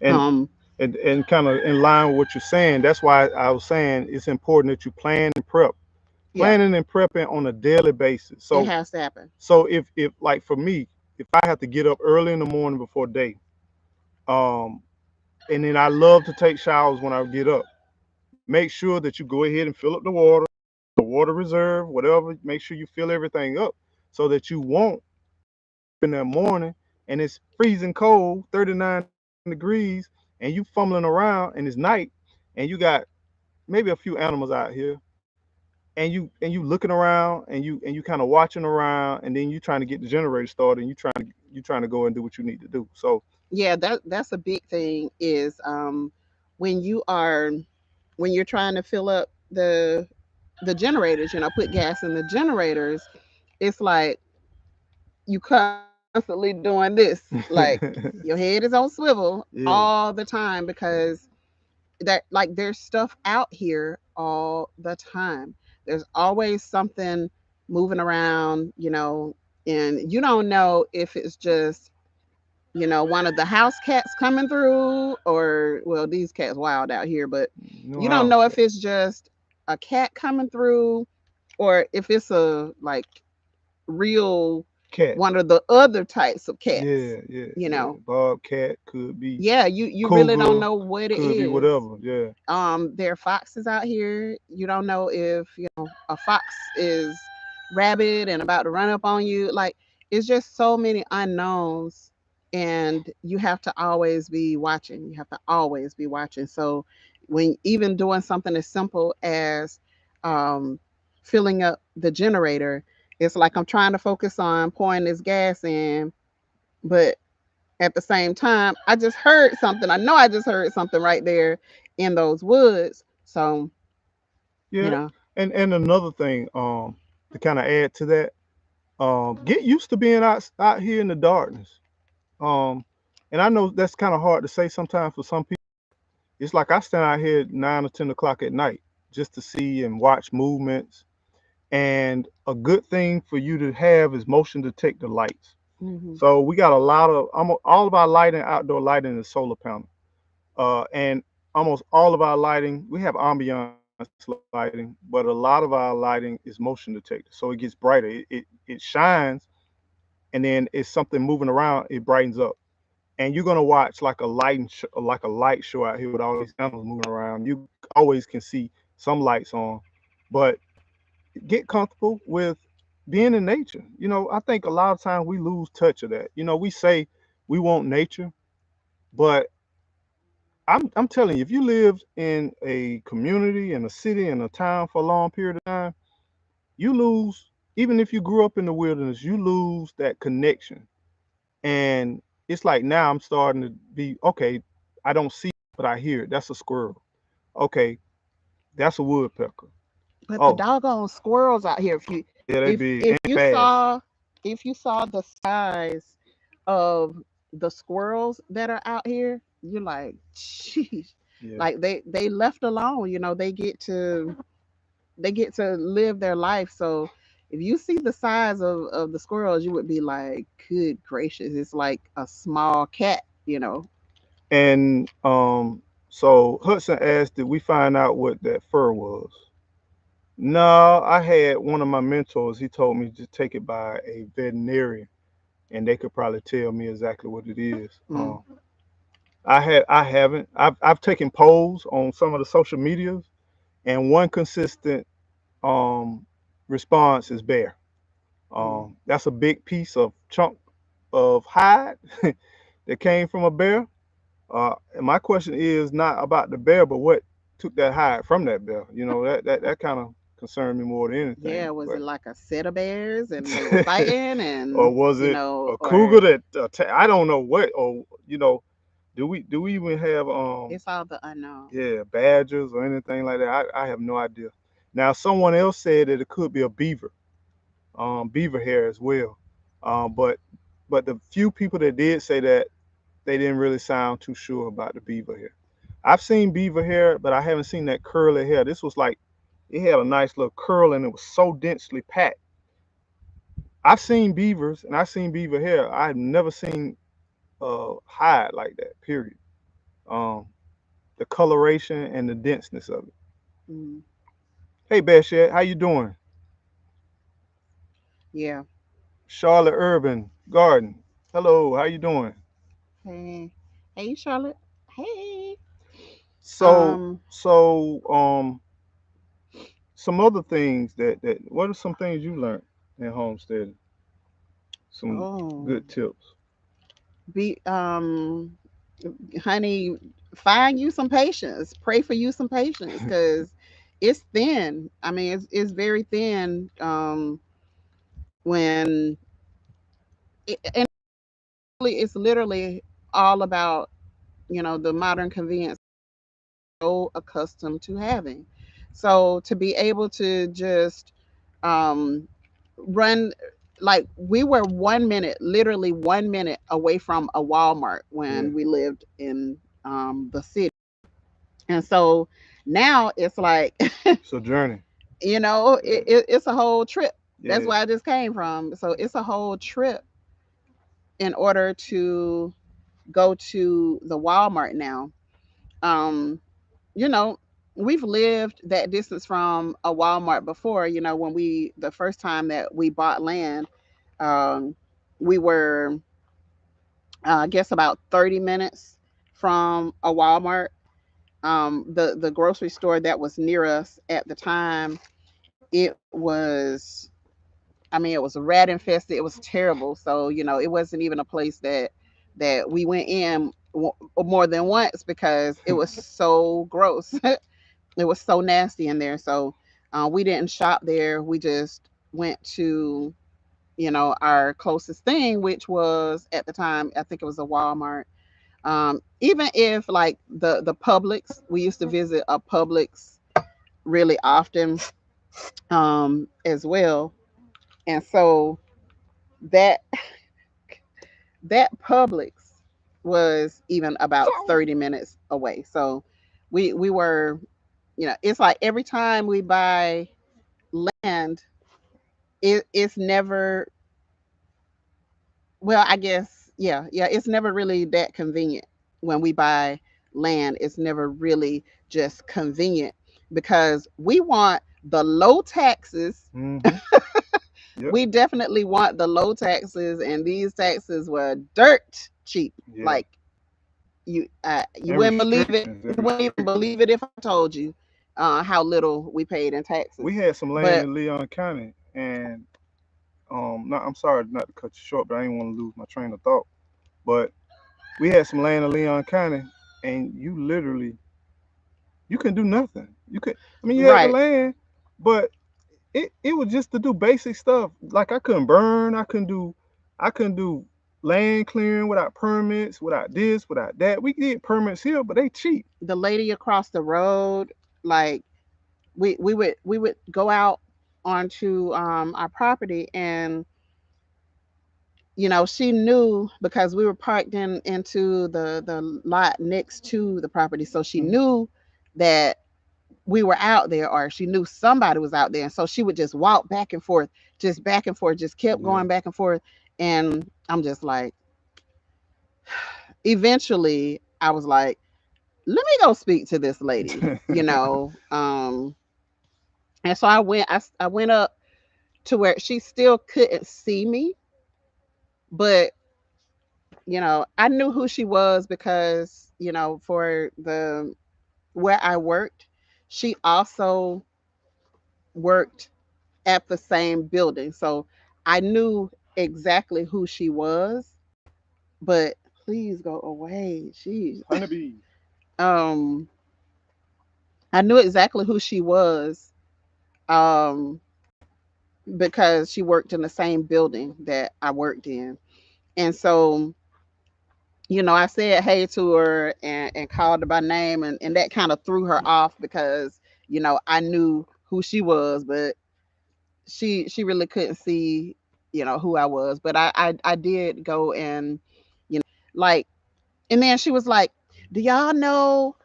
S1: And
S2: um,
S1: and kind of in line with what you're saying, that's why I was saying it's important that you plan and prep.
S2: yeah,
S1: Planning and prepping on a daily basis.
S2: it
S1: So
S2: has to happen.
S1: so if like for me, if I have to get up early in the morning before day, um, and then I love to take showers when I get up. Make sure that you go ahead and fill up the water reserve, whatever. Make sure you fill everything up so that you won't in that morning and it's freezing cold, 39 degrees, and you fumbling around and it's night and you got maybe a few animals out here and you looking around and you kind of watching around and then you trying to get the generator started and you trying to go and do what you need to do. So
S2: Yeah, that's a big thing is when you are when you're trying to fill up the generators, put gas in the generators, it's like you constantly doing this. Like your head is on swivel
S1: yeah.
S2: all the time because that like there's stuff out here all the time. There's always something moving around, and you don't know if it's just one of the house cats coming through, or well, these cats wild out here, but
S1: No
S2: you don't
S1: house
S2: know
S1: cat.
S2: if it's just a cat coming through or if it's a like real
S1: Cat.
S2: one of the other types of cats.
S1: Yeah, yeah,
S2: You
S1: yeah.
S2: know,
S1: Bobcat could be
S2: yeah, you really don't
S1: cougar,
S2: know what it
S1: could be
S2: is.
S1: whatever. Yeah.
S2: There are foxes out here. You don't know if a fox is rabid and about to run up on you. Like it's just so many unknowns, and you have to always be watching. You have to always be watching. So when even doing something as simple as um, filling up the generator, it's like I'm trying to focus on pouring this gas in, but at the same time, I just heard something. I know I just heard something right there in those woods. So, you
S1: Yeah.
S2: know,
S1: And another thing, to kind of add to that, get used to being out here in the darkness. Um, and I know that's kind of hard to say sometimes for some people. It's like I stand out here at 9 or 10 o'clock at night just to see and watch movements. And a good thing for you to have is motion detector lights.
S2: hmm
S1: So we got a lot of all of our lighting, outdoor lighting is solar panel. And almost all of our lighting, we have ambient. lighting, but a lot of our lighting is motion detected, so it gets brighter. It shines, and then it's something moving around. It brightens up, and you're gonna watch like a light show out here with all these animals moving around. You always can see some lights on, but get comfortable with being in nature. I think a lot of times we lose touch of that. We say we want nature, but I'm telling you, if you lived in a community, in a city, in a town for a long period of time, you lose. Even if you grew up in the wilderness, you lose that connection. And it's like now I'm starting to be okay. I don't see, it, but I hear it. That's a squirrel. Okay, that's a woodpecker.
S2: But the
S1: Oh,
S2: doggone squirrels out here, if you
S1: yeah, they
S2: if
S1: big
S2: if
S1: and
S2: you
S1: fast.
S2: saw if you saw the size of the squirrels that are out here, you're like, jeez.
S1: Yeah.
S2: Like they left alone, they get to live their life. So if you see the size of the squirrels, you would be like, good gracious, it's like a small cat.
S1: And so Hudson asked, did we find out what that fur was? No, I had one of my mentors. He told me to take it by a veterinarian, and they could probably tell me exactly what it is.
S2: Mm.
S1: I haven't. I've taken polls on some of the social medias, and one consistent um, response is bear.
S2: Mm.
S1: That's a big piece of chunk of hide that came from a bear. And my question is not about the bear, but what took that hide from that bear. That kind of concerned me more than
S2: Yeah,
S1: anything.
S2: was it
S1: But
S2: like a set of bears and they were fighting,
S1: or
S2: and
S1: was it a cougar
S2: or
S1: that I don't know what, or do we even have
S2: it's all the unknown.
S1: yeah, badgers or anything like that? I have no idea. Now someone else said that it could be a beaver hair as well. But the few people that did say that, they didn't really sound too sure about the beaver hair. I've seen beaver hair, but I haven't seen that curly hair. This was like it had a nice little curl and it was so densely packed. I've seen beavers and I've seen beaver hair. I've never seen hide like that. Period. Um, the coloration and the denseness of it.
S2: Mm,
S1: Hey, Bashet, how you doing?
S2: yeah.
S1: Charlotte Urban Garden. Hello, how you doing?
S2: Hey, hey, Charlotte. Hey.
S1: So,
S2: Um.
S1: so, some other things that what are some things you learned in homesteading? Some
S2: Oh,
S1: good tips.
S2: be honey, find you some patience. Pray for you some patience, because it's thin. I mean, it's very thin. When and it's literally all about the modern convenience so accustomed to having. So to be able to just um, run, like we were 1 minute, literally 1 minute away from a Walmart
S1: Yeah,
S2: when we lived in the city. And so now it's like,
S1: it's a journey. Yeah,
S2: it's a whole trip. That's
S1: yeah.
S2: where I just came from. So it's a whole trip in order to go to the Walmart now. Um, you know, we've lived that distance from a Walmart before. When the first time that we bought land, um, we were, I guess, about 30 minutes from a Walmart. The grocery store that was near us at the time, it was, I mean, it was rat infested. It was terrible. So, it wasn't even a place that we went in more than once because it was so gross. It was so nasty in there. So we didn't shop there. We just went to, our closest thing, which was at the time, I think it was a Walmart. Even if like the Publix, we used to visit a Publix really often as well. And so that that Publix was even about 30 minutes away. So we were, it's like every time we buy land, it's never, well, I guess, yeah, it's never really that convenient. When we buy land, it's never really just convenient. because we want the low taxes.
S1: Mm-hmm. Yep.
S2: We definitely want the low taxes, and these taxes were dirt cheap.
S1: Yeah.
S2: Like you
S1: And
S2: wouldn't believe it.
S1: restrictions
S2: You
S1: and
S2: wouldn't even
S1: restrictions.
S2: believe it if I told you how little we paid in taxes.
S1: We had some land
S2: But
S1: in Leon County, and not, I'm sorry not to cut you short, but I didn't want to lose my train of thought. But we had some land in Leon County, and you literally you can do nothing. You could, I mean, you had the
S2: right,
S1: land, but it was just to do basic stuff. Like I couldn't burn, I couldn't do land clearing without permits, without this, without that. We did permits here, but they cheap.
S2: the lady across the road, like we would go out onto our property, and she knew because we were parked into the lot next to the property, so she
S1: Mhm.
S2: knew that we were out there, or she knew somebody was out there, and so she would just walk back and forth, just back and forth, just kept
S1: Yeah.
S2: going back and forth. And I'm just like, eventually I was like, let me go speak to this lady, and so I went up to where she still couldn't see me, but I knew who she was because, for the where I worked, she also worked at the same building. So I knew exactly who she was, but please go away. Jeez.
S1: Honeybees.
S2: Um I knew exactly who she was, um because she worked in the same building that I worked in. And so, I said hey to her, and called her by name, and that kind of threw her off because, I knew who she was, but she really couldn't see, who I was. But I did go and, like, and then she was like, do y'all know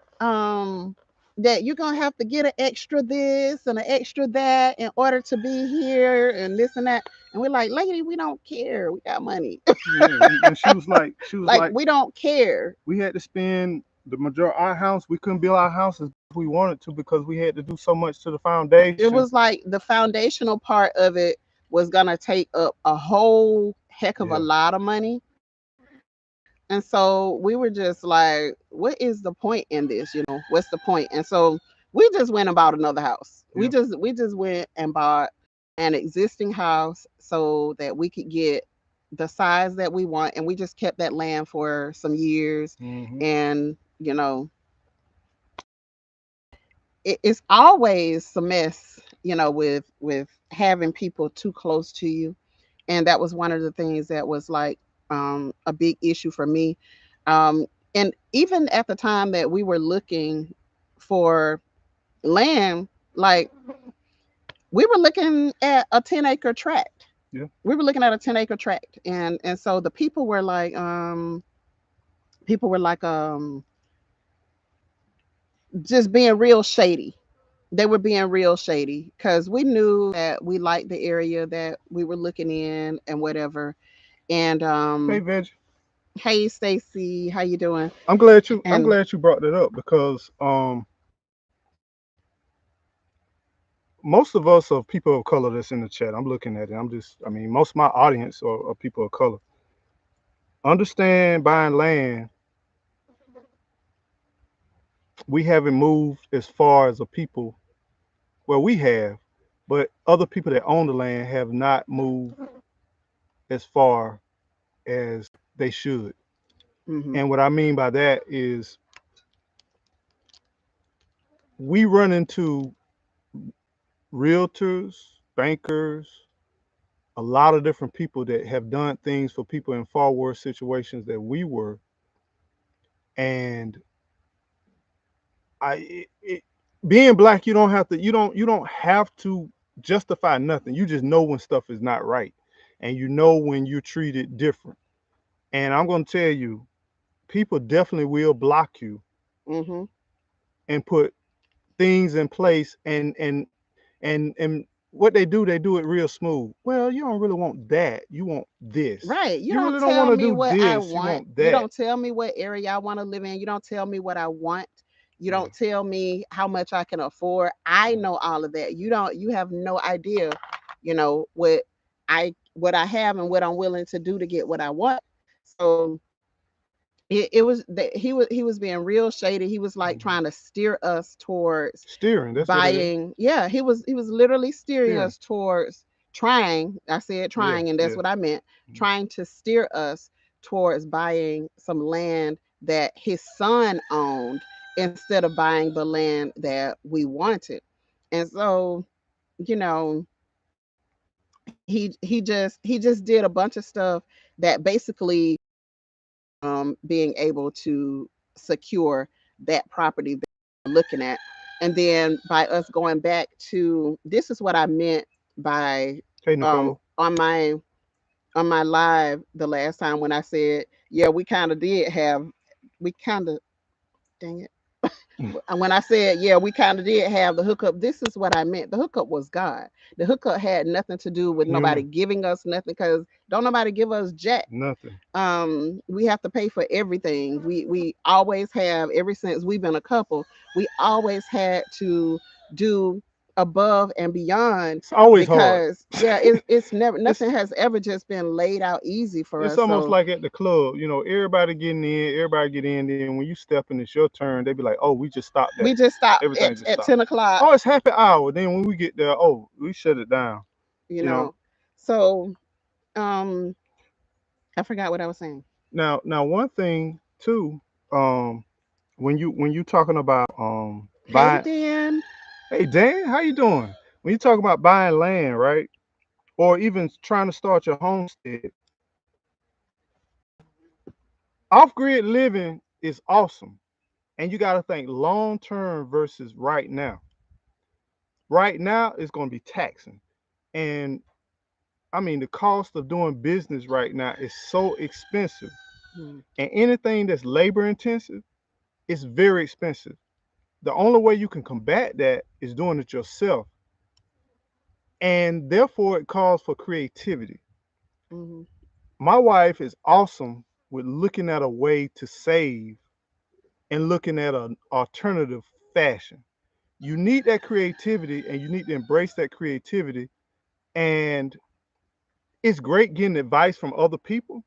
S2: that you're gonna have to get an extra this and an extra that in order to be here and this and that? And we're like, lady, we don't care, we got money.
S1: Yeah, and she was
S2: Like,
S1: like,
S2: we don't care.
S1: we had to spend the majority our house. We couldn't build our house as we wanted to because we had to do so much to the
S2: It
S1: foundation.
S2: was like the foundational part of it was gonna take up a whole heck of a
S1: Yeah.
S2: lot of money. And so we were just like, what is the point in this? What's the point? And so we just went and bought another house. We
S1: Yeah.
S2: just went and bought an existing house so that we could get the size that we want, and we just kept that land for some years.
S1: Hmm.
S2: And it's always a mess, with having people too close to you. And that was one of the things that was like a big issue for me. um, and even at the time that we were looking for land, like, we were looking at a 10-acre tract.
S1: Yeah.
S2: We were looking at a 10-acre tract, and so the people were like, just being real shady. They were being real shady because we knew that we liked the area that we were looking in and whatever. And
S1: Hey, Veg.
S2: hey, Stacy, how you doing?
S1: I'm
S2: And
S1: glad you brought that up because most of us are people of color that's in the chat. I'm looking at it. I mean, most of my audience are people of color. Understand buying land, we haven't moved as far as a people. Well, we have, but other people that own the land have not moved as far as they should.
S2: hmm
S1: And what I mean by that is we run into realtors, bankers, a lot of different people that have done things for people in far worse situations that we were. And being black, you don't have to justify nothing. You just know when stuff is not right, and you know when you're treated different. And I'm going to tell you, people definitely will block you
S2: hmm
S1: and put things in place, and what they do it real smooth. Well, you don't really want that. You want this.
S2: right. You
S1: You
S2: don't
S1: really don't
S2: tell
S1: want to
S2: me
S1: do
S2: what I
S1: this. You
S2: want.
S1: want
S2: You
S1: that.
S2: don't tell me what area I want to live in. You don't tell me what I want. You
S1: Yeah.
S2: don't tell me how much I can afford. I know all of that. You have no idea, what I have and what I'm willing to do to get what I want. So it was that he was being real shady. He was like
S1: Mhm.
S2: trying to steer us towards
S1: Steering, that's what it is.
S2: buying. Yeah, he was literally steering
S1: Steering.
S2: us towards trying. I said
S1: Yeah,
S2: trying, and that's
S1: yeah.
S2: what I meant.
S1: Mhm.
S2: Trying to steer us towards buying some land that his son owned instead of buying the land that we wanted. And so, you know, he just did a bunch of stuff that basically being able to secure that property that we're looking at. And then by us going back to, this is what I meant by
S1: Hey, Nicole.
S2: on my live the last time when I said, yeah, we kind of, dang it, when I said, yeah, we kind of did have the hookup, this is what I meant. The hookup was God. The hookup had nothing to do with nobody
S1: Human.
S2: giving us nothing, because don't nobody give us jack.
S1: Nothing.
S2: We have to pay for everything. We always have, ever since we've been a couple, we always had to do above and beyond,
S1: It's always hard.
S2: because yeah, it's never,
S1: it's
S2: nothing has ever just been laid out easy for
S1: it's
S2: us.
S1: almost
S2: So
S1: like at the club, everybody getting in, everybody get in, then when you step in, it's your turn. They be like, "Oh, we just stopped that.
S2: we just stopped
S1: Everything
S2: at,
S1: just
S2: at
S1: stopped.
S2: 10 o'clock,
S1: Oh, it's happy hour." Then when we get there, oh, we shut it down.
S2: you
S1: You know.
S2: know. So um I forgot what I was saying.
S1: Now, one thing too, um, when you talking about
S2: Hey
S1: buying,
S2: Dan.
S1: hey Dan, how you doing? When you talk about buying land, right, or even trying to start your homestead, off grid living is awesome, and you got to think long term versus right now. Right now, it's going to be taxing, and I mean the cost of doing business right now is so expensive,
S2: Mhm.
S1: and anything that's labor intensive is very expensive. The only way you can combat that is doing it yourself, and therefore it calls for creativity.
S2: Mhm.
S1: My wife is awesome with looking at a way to save and looking at an alternative fashion. You need that creativity and you need to embrace that creativity. And it's great getting advice from other people,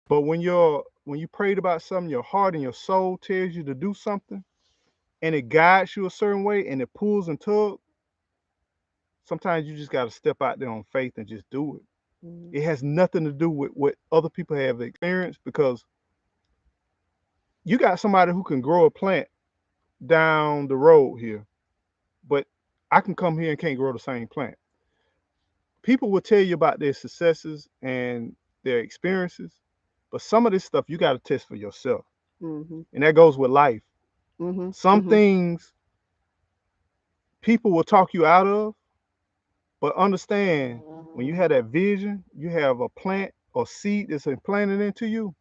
S1: but when you prayed about something, your heart and your soul tells you to do something and it guides you a certain way and it pulls and tugs, sometimes you just got to step out there on faith and just do it.
S2: Mhm.
S1: It has nothing to do with what other people have experienced, because you got somebody who can grow a plant down the road here, but I can come here and can't grow the same plant. People will tell you about their successes and their experiences, but some of this stuff you got to test for yourself.
S2: Mhm.
S1: And that goes with life.
S2: Mhm.
S1: Some
S2: Mhm.
S1: things people will talk you out of, but understand when you have that vision, you have a plant or seed that's implanted into you.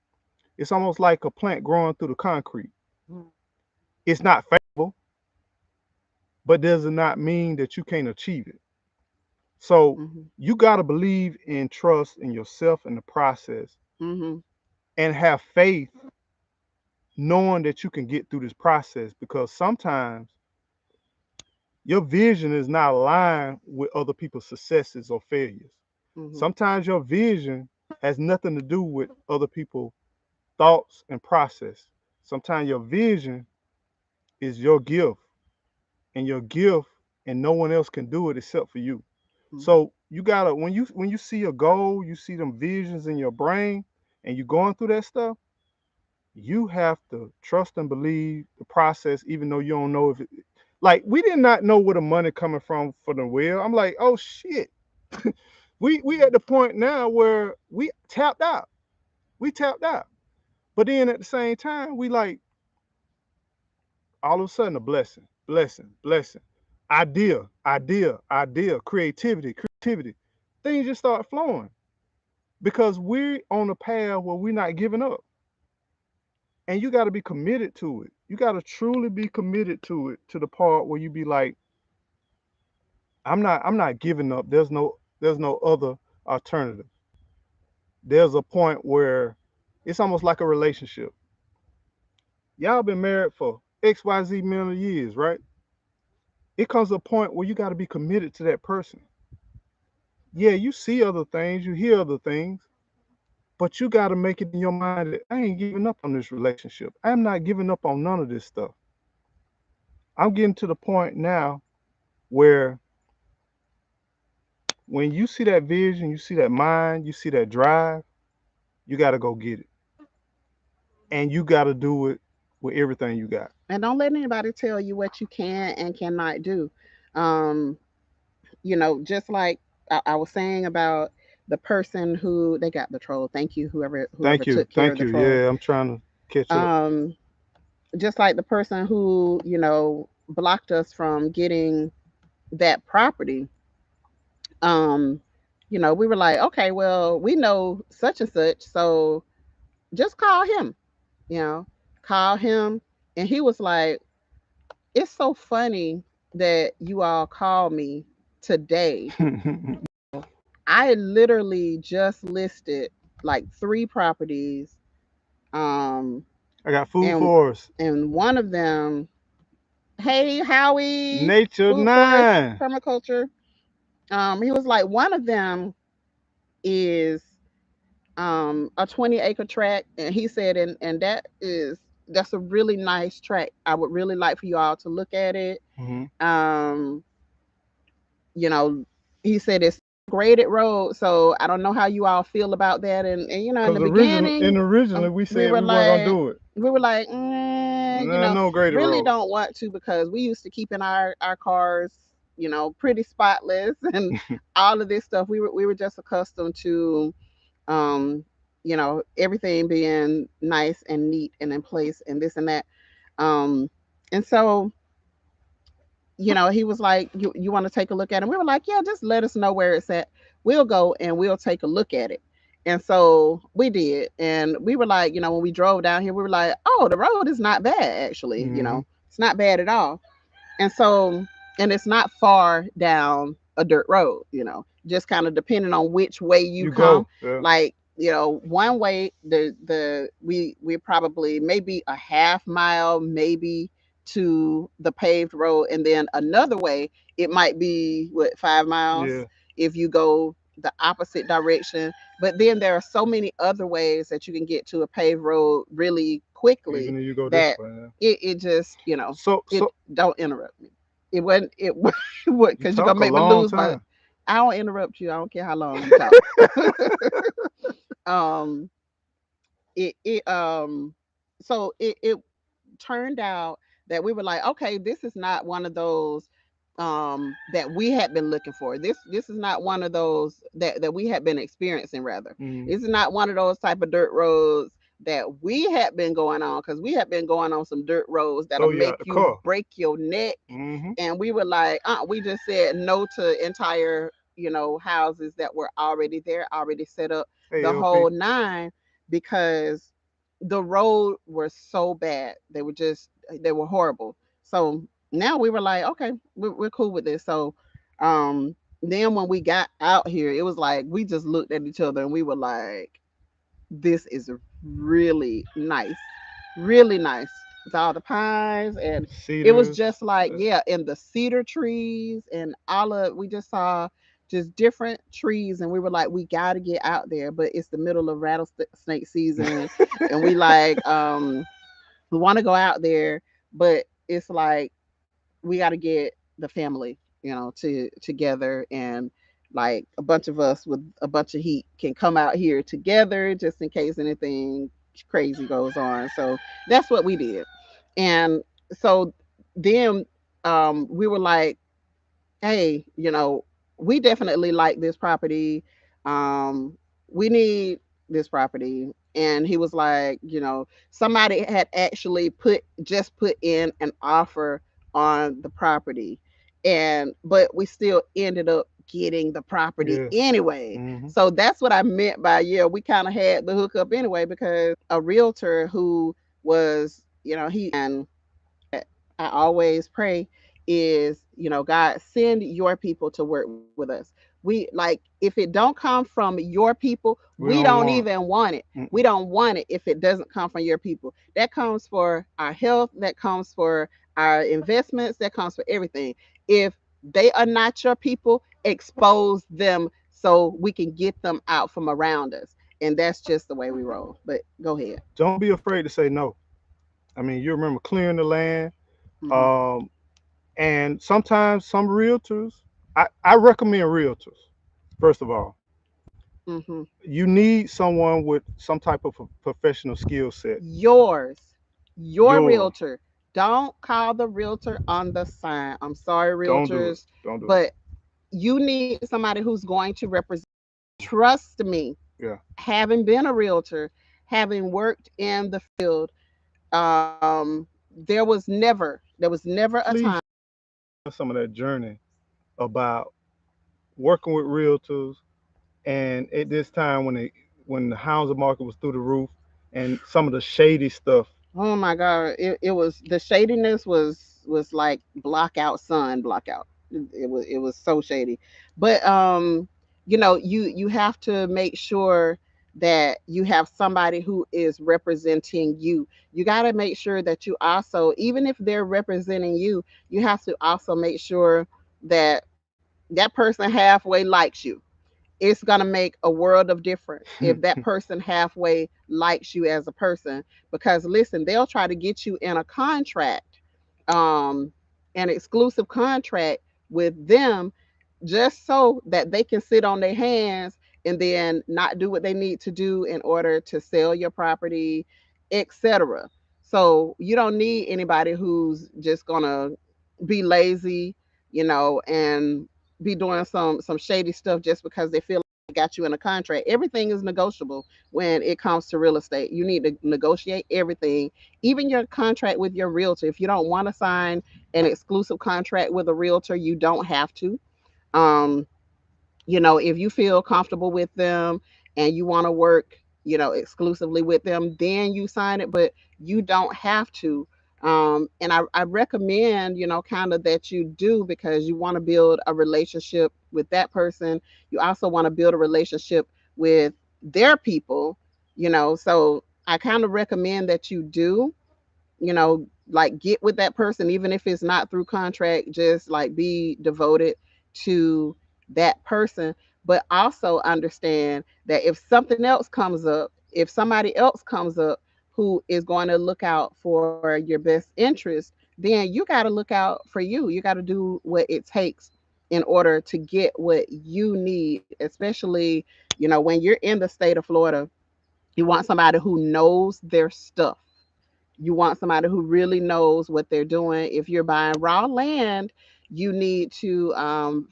S1: It's almost like a plant growing through the concrete. It's not favorable, but does not mean that you can't achieve it. So
S2: Mhm.
S1: you got to believe and trust in yourself and the process
S2: Mhm.
S1: and have faith knowing that you can get through this process, because sometimes your vision is not aligned with other people's successes or failures.
S2: Mhm.
S1: Sometimes your vision has nothing to do with other people's thoughts and process. Sometimes your vision is your gift, and your gift, and no one else can do it except for you.
S2: Mhm.
S1: So you gotta, when you see a goal, you see them visions in your brain, and you're going through that stuff, you have to trust and believe the process, even though you don't know if it. Like we did not know where the money coming from for the wheel. I'm like, oh shit. We at the point now where we tapped out. We tapped out. But then at the same time, we like all of a sudden a blessing, blessing, blessing. Idea, creativity. Things just start flowing because we're on a path where we're not giving up. And you got to be committed to it. You got to truly be committed to it, to the part where you be like, I'm not giving up. There's no other alternative. There's a point where it's almost like a relationship. Y'all been married for XYZ million years, right? It comes a point where you got to be committed to that person. Yeah, you see other things, you hear other things, but you got to make it in your mind that I ain't giving up on this relationship. I'm not giving up on none of this stuff. I'm getting to the point now where when you see that vision, you see that mind, you see that drive, you got to go get it. And you got to do it with everything you got.
S2: And don't let anybody tell you what you can and cannot do. Um, just like I was saying about the person who they got the troll. Thank you, whoever
S1: Thank you.
S2: took care of
S1: Thank
S2: the
S1: you.
S2: troll.
S1: Yeah, I'm trying to catch up.
S2: Um, just like the person who blocked us from getting that property. Um, we were like, okay, well, we know such and such, so just call him. You know, call him, and he was like, it's so funny that you all call me today. I literally just listed like three properties. Um,
S1: I got food
S2: and
S1: for us.
S2: one of them, hey Howie,
S1: Nature
S2: food forest
S1: 9.
S2: permaculture. He was like, one of them is a 20-acre tract, and he said, and that's a really nice tract. I would really like for you all to look at it.
S1: Mm-hmm.
S2: Um, you know, he said it's graded road, so I don't know how you all feel about that. And in
S1: Because
S2: the beginning,
S1: originally we
S2: we
S1: said
S2: were
S1: we weren't gonna
S2: like,
S1: do it. No graded
S2: really
S1: road.
S2: don't want to, because we used to keep in our cars, pretty spotless and all of this stuff. We were just accustomed to, um, everything being nice and neat and in place and this and that. Um, and so he was like, you want to take a look at it? And we were like, yeah, just let us know where it's at. We'll go and we'll take a look at it. And so we did. And we were like, when we drove down here, we were like, oh, the road is not bad, actually.
S1: Mm-hmm.
S2: It's not bad at all. And so, and it's not far down a dirt road, just kind of depending on which way you
S1: You
S2: come.
S1: go. Yeah.
S2: Like, one way, we probably maybe a half mile, maybe, to the paved road, and then another way it might be, what, 5 miles
S1: Yeah.
S2: if you go the opposite direction. But then there are so many other ways that you can get to a paved road really quickly
S1: Even if you go this
S2: that
S1: way. Yeah.
S2: it just,
S1: So
S2: it,
S1: so
S2: don't interrupt me. It wasn't, what,
S1: you
S2: because you're
S1: talk
S2: gonna
S1: a
S2: make me
S1: long
S2: lose my.
S1: time.
S2: I don't interrupt you. I don't care how long you talk. um it so it turned out that we were like, okay, this is not one of those that we had been looking for. This is not one of those that we had been experiencing, rather.
S1: Mm.
S2: This is not one of those type of dirt roads that we had been going on, because we had been going on some dirt roads that'll
S1: Throw you
S2: make
S1: out the
S2: you
S1: car.
S2: break your neck.
S1: Mm-hmm.
S2: And we were like, we just said no to entire, houses that were already there, already set up,
S1: Hey
S2: the
S1: LP.
S2: whole nine, because the road were so bad. They were horrible. So now we were like, okay, we're cool with this. So then when we got out here, it was like we just looked at each other and we were like, this is really nice, really nice, with all the pines. And it was
S1: Cedars.
S2: just like, yeah, and the cedar trees and we just saw just different trees, and we were like, we got to get out there. But it's the middle of rattlesnake season, and we like, we want to go out there, but it's like we got to get the family, together, and like a bunch of us with a bunch of heat can come out here together just in case anything crazy goes on. So that's what we did. And so then we were like, hey, we definitely like this property. We need this property. And he was like, somebody had actually put in an offer on the property. But we still ended up getting the property
S1: Yeah.
S2: anyway.
S1: Mm-hmm.
S2: So that's what I meant by, yeah, we kind of had the hookup anyway, because a realtor who was, he, and I always pray is, God, send your people to work with us. We like, if it don't come from your people,
S1: We
S2: we
S1: don't
S2: don't
S1: want.
S2: even want it. We
S1: Mm-mm.
S2: don't want it if it doesn't come from your people. That comes for our health, that comes for our investments, that comes for everything. If they are not your people, expose them so we can get them out from around us. And that's just the way we roll. But go ahead.
S1: Don't be afraid to say no. I mean, you remember clearing the land.
S2: Hmm.
S1: Um, and sometimes some realtors, I recommend realtors. First of all,
S2: Hmm.
S1: you need someone with some type of a professional skill set.
S2: Yours, your
S1: Yours.
S2: realtor. Don't call the realtor on the sign. I'm sorry,
S1: Don't do it.
S2: realtors,
S1: Don't do it.
S2: but you need somebody who's going to represent. Trust me,
S1: Yeah.
S2: having been a realtor, having worked in the field, there was never a time.
S1: Please share some of that journey about working with realtors and at this time when the housing market was through the roof and some of the shady stuff.
S2: Oh my God, it was, the shadiness was like blackout sun, blackout. It was so shady. But you have to make sure that you have somebody who is representing you. You got to make sure that you also, even if they're representing you, you have to also make sure that that person halfway likes you. It's going to make a world of difference if that person halfway likes you as a person. Because listen, they'll try to get you in a contract, um an exclusive contract with them, just so that they can sit on their hands and then not do what they need to do in order to sell your property, etc. So you don't need anybody who's just gonna be lazy, and be doing some shady stuff just because they feel like they got you in a contract. Everything is negotiable when it comes to real estate. You need to negotiate everything, even your contract with your realtor. If you don't want to sign an exclusive contract with a realtor, you don't have to. Um, if you feel comfortable with them and you want to work, exclusively with them, then you sign it, but you don't have to. And I recommend, kind of that you do, because you want to build a relationship with that person. You also want to build a relationship with their people, so I kind of recommend that you do, like, get with that person, even if it's not through contract, just like be devoted to that person. But also understand that if something else comes up, if somebody else comes up who is going to look out for your best interest, then you got to look out for you. You got to do what it takes in order to get what you need, especially, when you're in the state of Florida. You want somebody who knows their stuff. You want somebody who really knows what they're doing. If you're buying raw land, you need to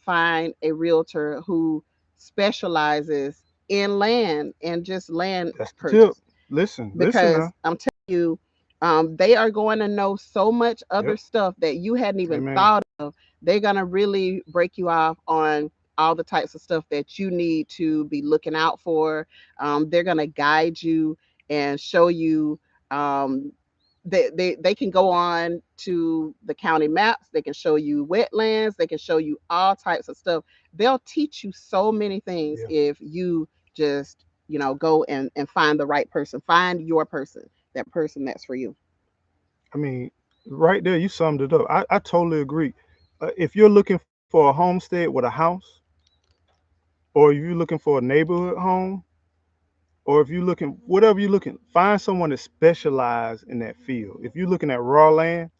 S2: find a realtor who specializes in land and just land
S1: That's the tip.
S2: purchase.
S1: Listen
S2: Because
S1: now.
S2: I'm telling you, they are going to know so much other
S1: Yep.
S2: stuff that you hadn't even
S1: Amen.
S2: thought of. They're going to really break you off on all the types of stuff that you need to be looking out for. They're going to guide you and show you. Um, they can go on to the county maps. They can show you wetlands. They can show you all types of stuff. They'll teach you so many things
S1: Yeah.
S2: if you just, go and find the right person. Find your person, that person that's for you.
S1: I mean, right there, you summed it up. I totally agree. If you're looking for a homestead with a house, or if you're looking for a neighborhood home, or if you're looking, whatever you're looking, find someone that specializes in that field. If you're looking at raw land,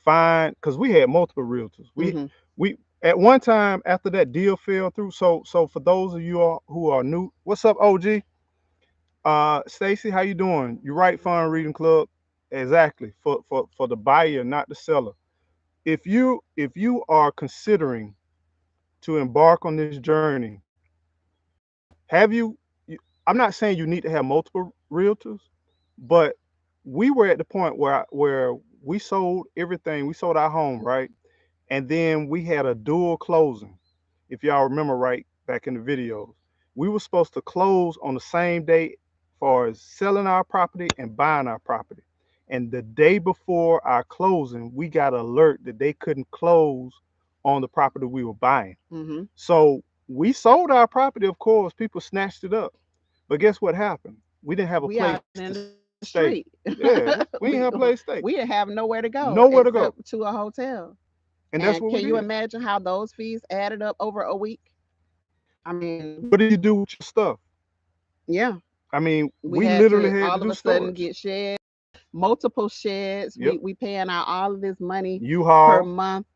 S1: find, because we had multiple realtors.
S2: Hmm.
S1: We at one time after that deal fell through. So for those of you all who are new, what's up, OG? Stacy, how you doing? You right, Fund Reading Club. Exactly, for the buyer, not the seller. If you are considering to embark on this journey, have you, I'm not saying you need to have multiple realtors, but we were at the point where we sold everything. We sold our home, right? And then we had a dual closing. If y'all remember right back in the videos, we were supposed to close on the same day, far as selling our property and buying our property. And the day before our closing, we got alert that they couldn't close on the property we were buying.
S2: Mm-hmm.
S1: So we sold our property, of course. People snatched it up. But guess what happened? We didn't have a
S2: We out
S1: place
S2: in the
S1: to
S2: street.
S1: stay. Yeah, we didn't have a place to stay.
S2: We didn't have nowhere to go
S1: Nowhere to
S2: except
S1: go.
S2: to a hotel.
S1: And that's
S2: And
S1: what we
S2: can you
S1: did.
S2: imagine how those fees added up over a week? I mean,
S1: What do you do with your stuff?
S2: yeah,
S1: I mean,
S2: we
S1: we
S2: had
S1: literally
S2: to
S1: had to
S2: all of
S1: do
S2: a sudden
S1: storage.
S2: get sheds, multiple sheds.
S1: Yep.
S2: We paying out all of this money per
S1: U-Haul.
S2: month.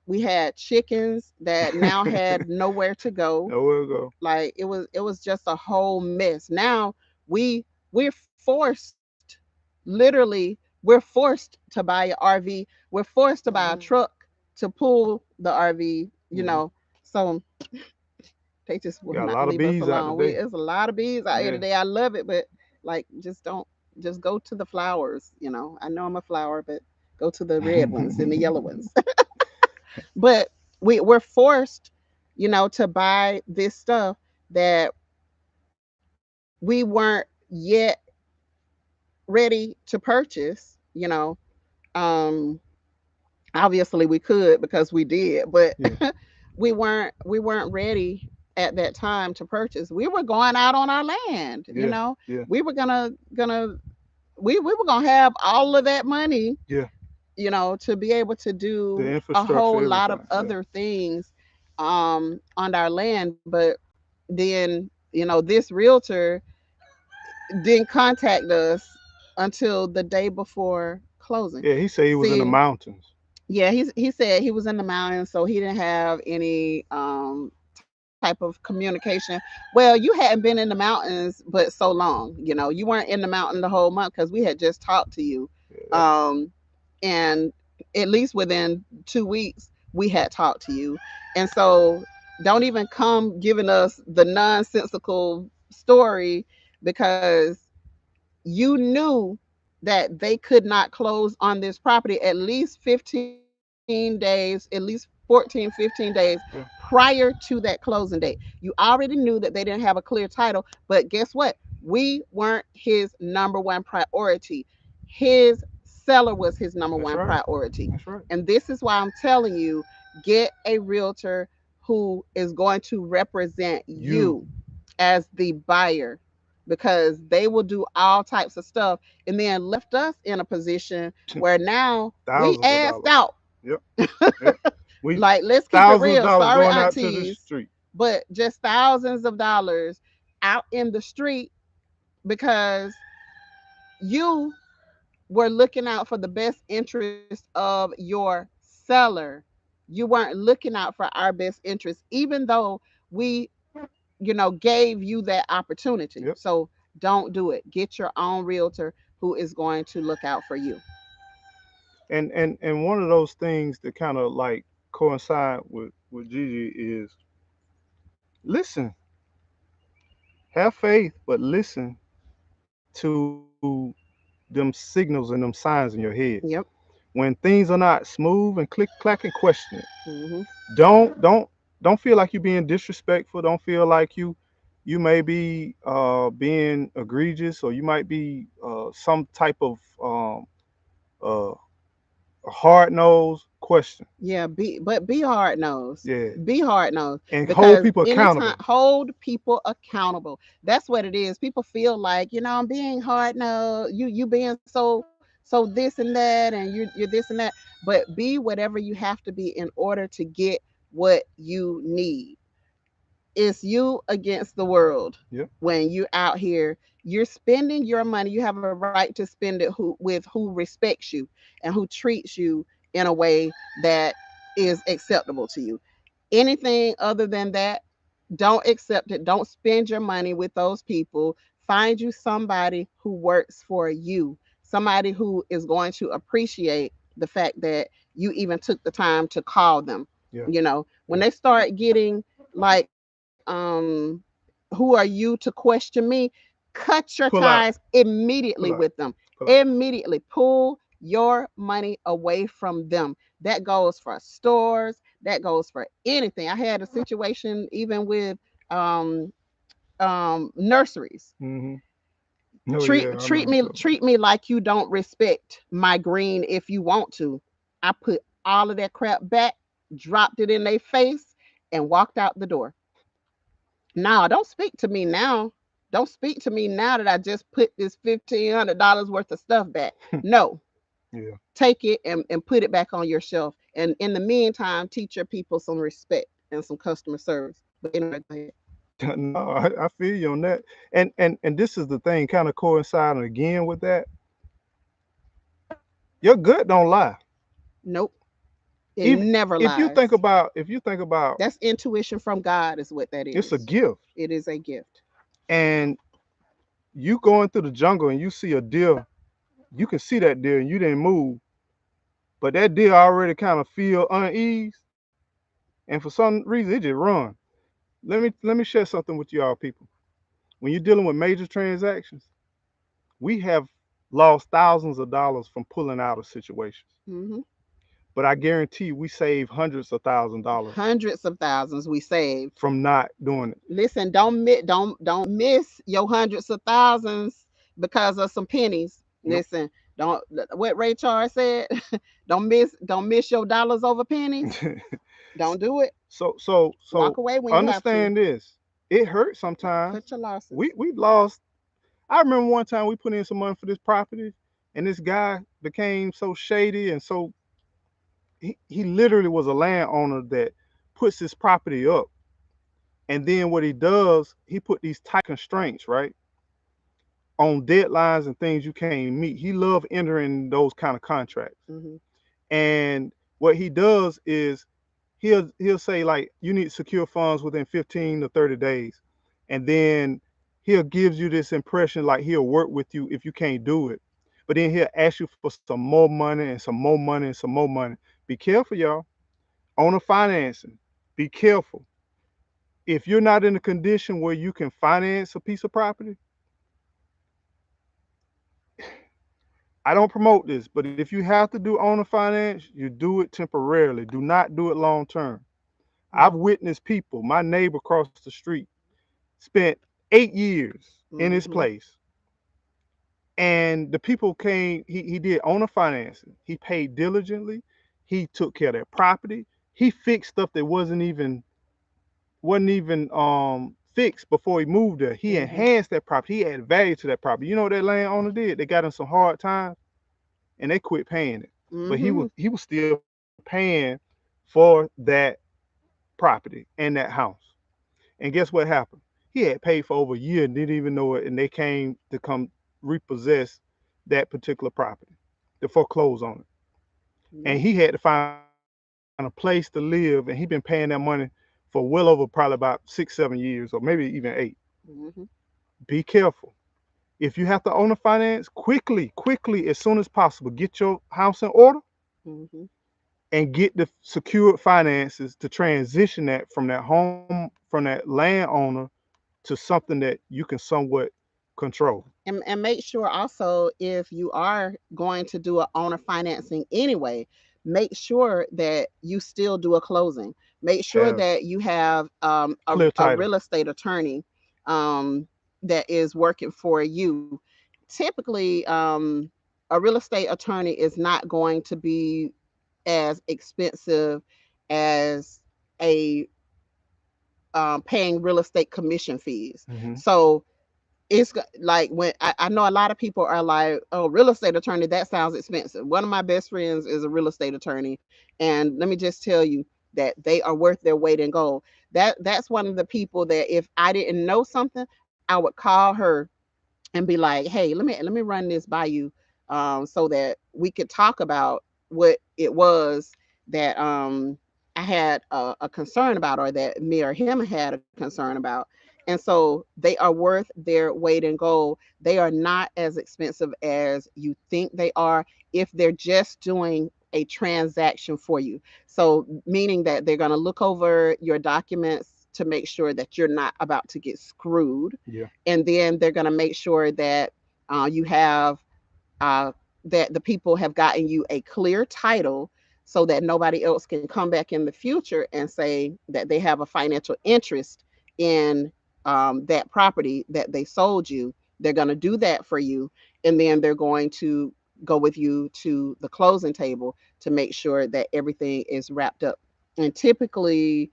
S2: We had chickens that now had nowhere to go.
S1: Nowhere to go.
S2: Like it was just a whole mess. Now we're forced, literally, we're forced to buy an RV. We're forced to buy a truck to pull the RV.
S1: Hmm.
S2: So they just will
S1: Got a
S2: not
S1: lot of
S2: leave us
S1: bees out
S2: alone.
S1: today.
S2: It's a lot of bees out here
S1: Yeah.
S2: today. I love it, but like, just go to the flowers. I know I'm a flower, but go to the red ones and the yellow ones. But we're forced, to buy this stuff that we weren't yet ready to purchase. Um, Obviously we could because we did, but
S1: Yeah.
S2: we weren't ready at that time to purchase. We were going out on our land.
S1: Yeah. Yeah.
S2: We were gonna we were gonna have all of that money,
S1: Yeah.
S2: to be able to
S1: The
S2: do a
S1: infrastructure,
S2: whole lot of
S1: everything. Yeah.
S2: other things on our land. But then, this realtor didn't contact us until the day before closing.
S1: Yeah. He said he was in the
S2: See,
S1: mountains.
S2: yeah, he said he was in the mountains, so he didn't have any type of communication. Well, you hadn't been in the mountains but so long. You weren't in the mountain the whole month because we had just talked to you.
S1: Yeah.
S2: Um, and at least within 2 weeks, we had talked to you. And so don't even come giving us the nonsensical story because you knew that they could not close on this property at least 15 days, at least 14, 15 days
S1: Yeah.
S2: prior to that closing date. You already knew that they didn't have a clear title, but guess what? We weren't his number one priority. His seller was his number
S1: That's
S2: one
S1: right.
S2: priority.
S1: That's right.
S2: And this is why I'm telling you, get a realtor who is going to represent
S1: You.
S2: you as the buyer, because they will do all types of stuff and then left us in a position where now we
S1: Thousands of dollars.
S2: asked out.
S1: Yep. Yep. We
S2: Like, let's keep it
S1: thousands of
S2: real.
S1: dollars
S2: Sorry,
S1: going out to the
S2: aunties,
S1: street.
S2: but just thousands of dollars out in the street because you were looking out for the best interest of your seller. You weren't looking out for our best interest, even though we, gave you that opportunity.
S1: Yep.
S2: So don't do it. Get your own realtor who is going to look out for you.
S1: And one of those things that kind of like coincide with Gigi is listen, have faith, but listen to them signals and them signs in your head.
S2: Yep.
S1: When things are not smooth and click clack and question it.
S2: Hmm.
S1: Don't feel like you're being disrespectful. Don't feel like you may be being egregious, or you might be some type of uh, hard nosed question.
S2: Yeah, be hard nosed.
S1: Yeah,
S2: Be hard nosed,
S1: and hold
S2: because
S1: people
S2: anytime,
S1: accountable.
S2: hold people accountable. That's what it is. People feel like, I'm being hard nosed. You being so this and that, and you're this and that. But be whatever you have to be in order to get what you need. It's you against the world.
S1: Yep.
S2: When you're out here, you're spending your money. You have a right to spend it with who respects you and who treats you in a way that is acceptable to you. Anything other than that, don't accept it. Don't spend your money with those people. Find you somebody who works for you, somebody who is going to appreciate the fact that you even took the time to call them.
S1: Yeah.
S2: When
S1: Yeah.
S2: they start getting like, who are you to question me? Cut your
S1: Pull
S2: ties
S1: out.
S2: immediately
S1: Pull
S2: with
S1: out.
S2: them.
S1: Pull out.
S2: Immediately pull your money away from them. That goes for stores, that goes for anything. I had a situation even with um nurseries.
S1: Hmm. Oh yeah, I know what you're talking
S2: Treat me like you don't respect my green if you want to. I put all of that crap back, dropped it in their face, and walked out the door. Now, don't speak to me now. Don't speak to me now that I just put this $1,500 worth of stuff back.
S1: about.
S2: No,
S1: Yeah.
S2: take it and put it back on your shelf. And in the meantime, teach your people some respect and some customer service. But anyway, go ahead.
S1: No, I feel you on that. And this is the thing, kind of coinciding again with that. Your gut don't lie.
S2: Nope. It
S1: Even
S2: never
S1: if you
S2: lies.
S1: think about
S2: That's intuition from God, is what that
S1: it's a
S2: is.
S1: gift.
S2: It is a gift.
S1: And you going through the jungle and you see a deer, you can see that deer and you didn't move, but that deer already kind of feel unease, and for some reason it just run. Let me share something with y'all people. When you're dealing with major transactions, we have lost thousands of dollars from pulling out of situations.
S2: Hmm.
S1: But I guarantee you, we save hundreds of thousand dollars
S2: Hundreds of thousands we saved.
S1: from not doing it.
S2: Listen, don't miss your hundreds of thousands because of some pennies.
S1: Nope.
S2: Listen, don't what Ray Charles said. Don't miss your dollars over pennies. Don't do it.
S1: So
S2: Walk away when you have to.
S1: understand this. It hurts sometimes.
S2: Cut your losses.
S1: We lost. I remember one time we put in some money for this property, and this guy became so shady and so he literally was a landowner that puts his property up, and then what he does, he put these tight constraints, right, on deadlines and things you can't meet. He loved entering those kind of contracts.
S2: Hmm.
S1: And what he does is he'll say like you need to secure funds within 15 to 30 days. And then he'll gives you this impression like he'll work with you if you can't do it. But then he'll ask you for some more money and some more money and some more money. Be careful, y'all. Owner financing. Be careful. If you're not in a condition where you can finance a piece of property, I don't promote this, but if you have to do owner finance, you do it temporarily. Do not do it long term. I've witnessed people, my neighbor across the street spent 8 years in his
S2: Hmm.
S1: place. And the people came, he did owner financing. He paid diligently. He took care of that property. He fixed stuff that wasn't even fixed before he moved there. He
S2: Hmm.
S1: enhanced that property. He added value to that property. You know what that landowner did? They got in some hard times and they quit paying it. But he was
S2: Hmm.
S1: he was still paying for that property and that house. And guess what happened? He had paid for over a year and didn't even know it, and they came to come repossess that particular property, to foreclose on it. And
S2: Yep.
S1: he had to find a place to live, and he'd been paying that money for well over probably about 6, 7 years, or maybe even 8.
S2: Hmm.
S1: Be careful. If you have to own a finance, quickly, as soon as possible, get your house in order
S2: Hmm.
S1: and get the secured finances to transition that from that home, from that landowner to something that you can somewhat control.
S2: And make sure also, if you are going to do a owner financing anyway, make sure that you still do a closing. Make sure
S1: Have
S2: that you have
S1: clear
S2: a
S1: title.
S2: real estate attorney that is working for you. Typically, a real estate attorney is not going to be as expensive as a paying real estate commission fees.
S1: Hmm.
S2: So like when I know a lot of people are like, oh, real estate attorney, that sounds expensive. One of my best friends is a real estate attorney, and let me just tell you that they are worth their weight in gold. That's one of the people that if I didn't know something, I would call her and be like, hey, let me run this by you, so that we could talk about what it was that I had a concern about, or that me or him had a concern about. And so they are worth their weight in gold. They are not as expensive as you think they are if they're just doing a transaction for you. So, meaning that they're going to look over your documents to make sure that you're not about to get screwed.
S1: Yeah.
S2: And then they're going to make sure that you have uh, that the people have gotten you a clear title, so that nobody else can come back in the future and say that they have a financial interest in that property that they sold you, They're going to do that for you. And then they're going to go with you to the closing table to make sure that everything is wrapped up. And typically,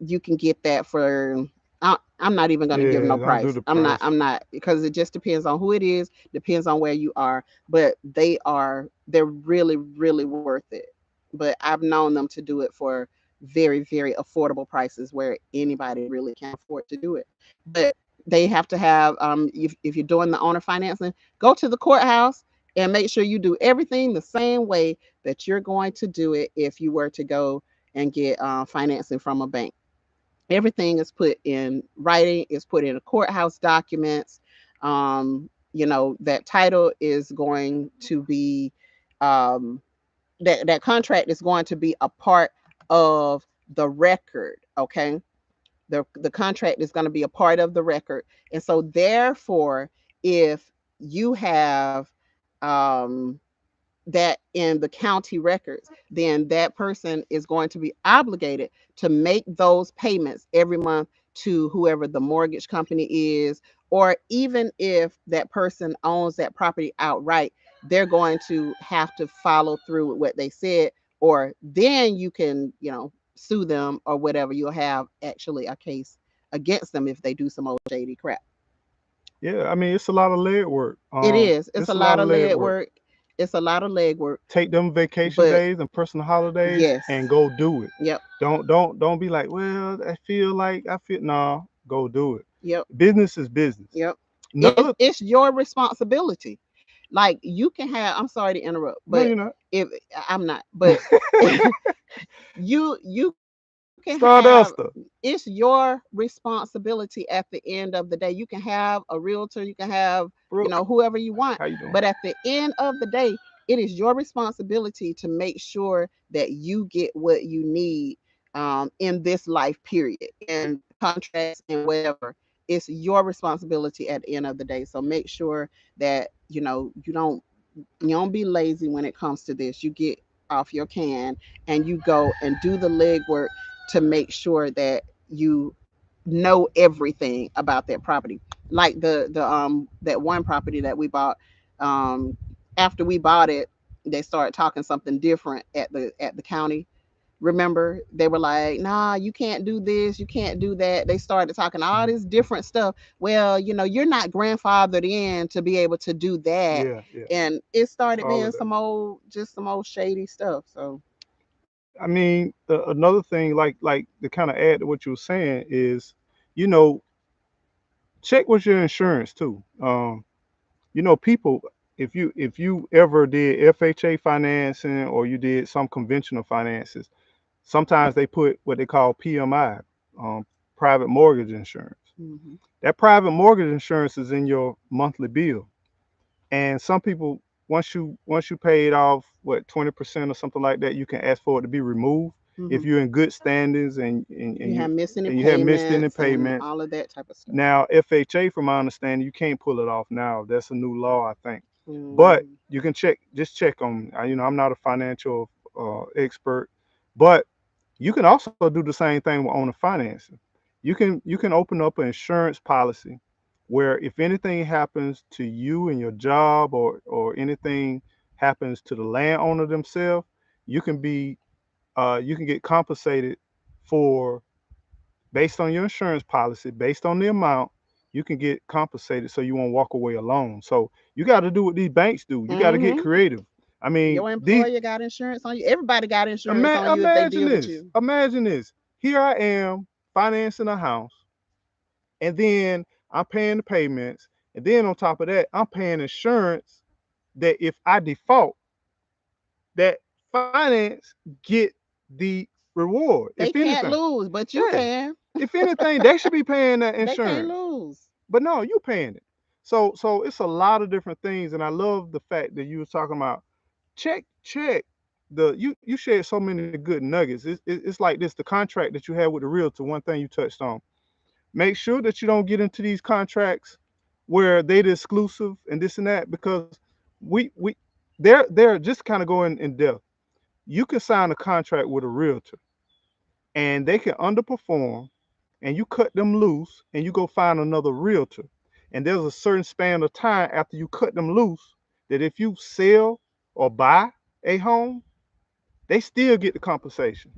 S2: you can get that for, I'm not even going to give
S1: Yeah,
S2: no
S1: don't do
S2: price.
S1: the price.
S2: I'm not, because it just depends on who it is, depends on where you are, but they're really, really worth it. But I've known them to do it for very, very affordable prices where anybody really can afford to do it. But they have to have, if you're doing the owner financing, go to the courthouse and make sure you do everything the same way that you're going to do it if you were to go and get financing from a bank. Everything is put in writing, is put in a courthouse documents. That title is going to be, um, that contract is going to be a part of the record. Okay, the contract is going to be a part of the record, and so therefore, if you have um, that in the county records, then that person is going to be obligated to make those payments every month to whoever the mortgage company is, or even if that person owns that property outright, they're going to have to follow through with what they said, or then you can, sue them or whatever. You'll have actually a case against them if they do some old shady crap.
S1: Yeah, I mean it's a lot of leg work.
S2: It is. It's
S1: It's
S2: a
S1: a lot
S2: lot
S1: of
S2: of
S1: leg
S2: leg
S1: work.
S2: work. It's a lot of leg work.
S1: Take them vacation
S2: But
S1: days and personal holidays
S2: yes.
S1: and go do it.
S2: Yep.
S1: Don't be like, well, I feel no, go do it.
S2: Yep.
S1: Business is business.
S2: Yep.
S1: Another
S2: It's your responsibility. Like, you can have, I'm sorry to interrupt,
S1: no,
S2: but
S1: you're not.
S2: if I'm not, but you can have,
S1: Stardust.
S2: it's your responsibility at the end of the day. You can have a realtor, you can have,
S1: Brooke,
S2: whoever you want,
S1: how you doing?
S2: but at the end of the day, it is your responsibility to make sure that you get what you need, in this life period, in contracts and whatever. It's your responsibility at the end of the day. So make sure that you don't be lazy when it comes to this. You get off your can and you go and do the legwork to make sure that you know everything about that property. Like the that one property that we bought, um after we bought it, they started talking something different at the county. Remember, they were like, nah, you can't do this, you can't do that. They started talking all
S1: Mhm.
S2: this different stuff. Well, you're not grandfathered in to be able to do that.
S1: Yeah, yeah,
S2: And it started
S1: all
S2: being
S1: of that.
S2: some old shady stuff. So
S1: I mean, another thing, like to kind of add to what you were saying is, you know, check with your insurance too. People, if you ever did FHA financing or you did some conventional finances, sometimes they put what they call PMI, um, private mortgage insurance.
S2: mhm,
S1: That private mortgage insurance is in your monthly bill. And some people, once you pay it off, what 20% or something like that, you can ask for it to be removed if
S2: mhm.
S1: you're in good standings and and,
S2: You
S1: and
S2: have
S1: you
S2: missing
S1: and you have missed any
S2: payments and
S1: payments.
S2: all of that type of stuff.
S1: Now FHA, from my understanding, you can't pull it off now. That's a new law, I think. But
S2: Mm,
S1: you can just check on. I'm not a financial expert, but you can also do the same thing with owner financing. You can open up an insurance policy where if anything happens to you and your job, or anything happens to the landowner themselves, you can be you can get compensated for, based on your insurance policy, based on the amount, you can get compensated so you won't walk away alone. So you got to do what these banks do. You got to get
S2: mhm.
S1: creative. I mean,
S2: Your
S1: these
S2: employer got insurance on you. Everybody got insurance on you if they
S1: imagine
S2: deal with
S1: this.
S2: you.
S1: Imagine this. Here I am financing a house, and then I'm paying the payments, and then on top of that, I'm paying insurance that if I default, that finance get the reward. If
S2: They can't
S1: anything,
S2: lose, but you
S1: yeah.
S2: can.
S1: If anything, they should be paying that
S2: They can't
S1: insurance.
S2: lose.
S1: But no, you paying it. So it's a lot of different things, and I love the fact that you was talking about check you shared so many good nuggets. It's like this, the contract that you had with the realtor. One thing you touched on: make sure that you don't get into these contracts where they the exclusive and this and that, because we they're just kind of going in depth. You can sign a contract with a realtor and they can underperform, and you cut them loose and you go find another realtor, And there's a certain span of time after you cut them loose that if you sell or buy a home, they still get the compensation.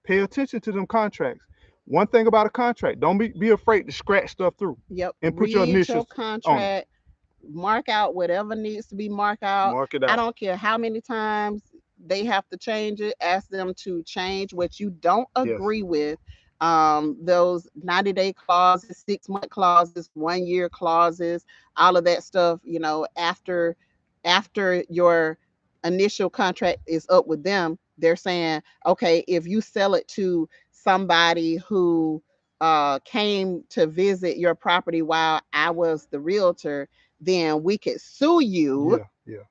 S1: Pay attention to them contracts. One thing about a contract, don't be afraid to scratch stuff through
S2: Yep.
S1: and put your
S2: Read your
S1: initials on it.
S2: contract, mark out whatever needs to be marked out.
S1: Mark it
S2: I
S1: out.
S2: don't care how many times they have to change it. Ask them to change what you don't
S1: Yes.
S2: agree with. Those 90-day clauses, 6-month clauses, 1-year clauses, all of that stuff. After your initial contract is up with them, they're saying, okay, if you sell it to somebody who came to visit your property while I was the realtor, then we could sue you.
S1: Yeah, yeah.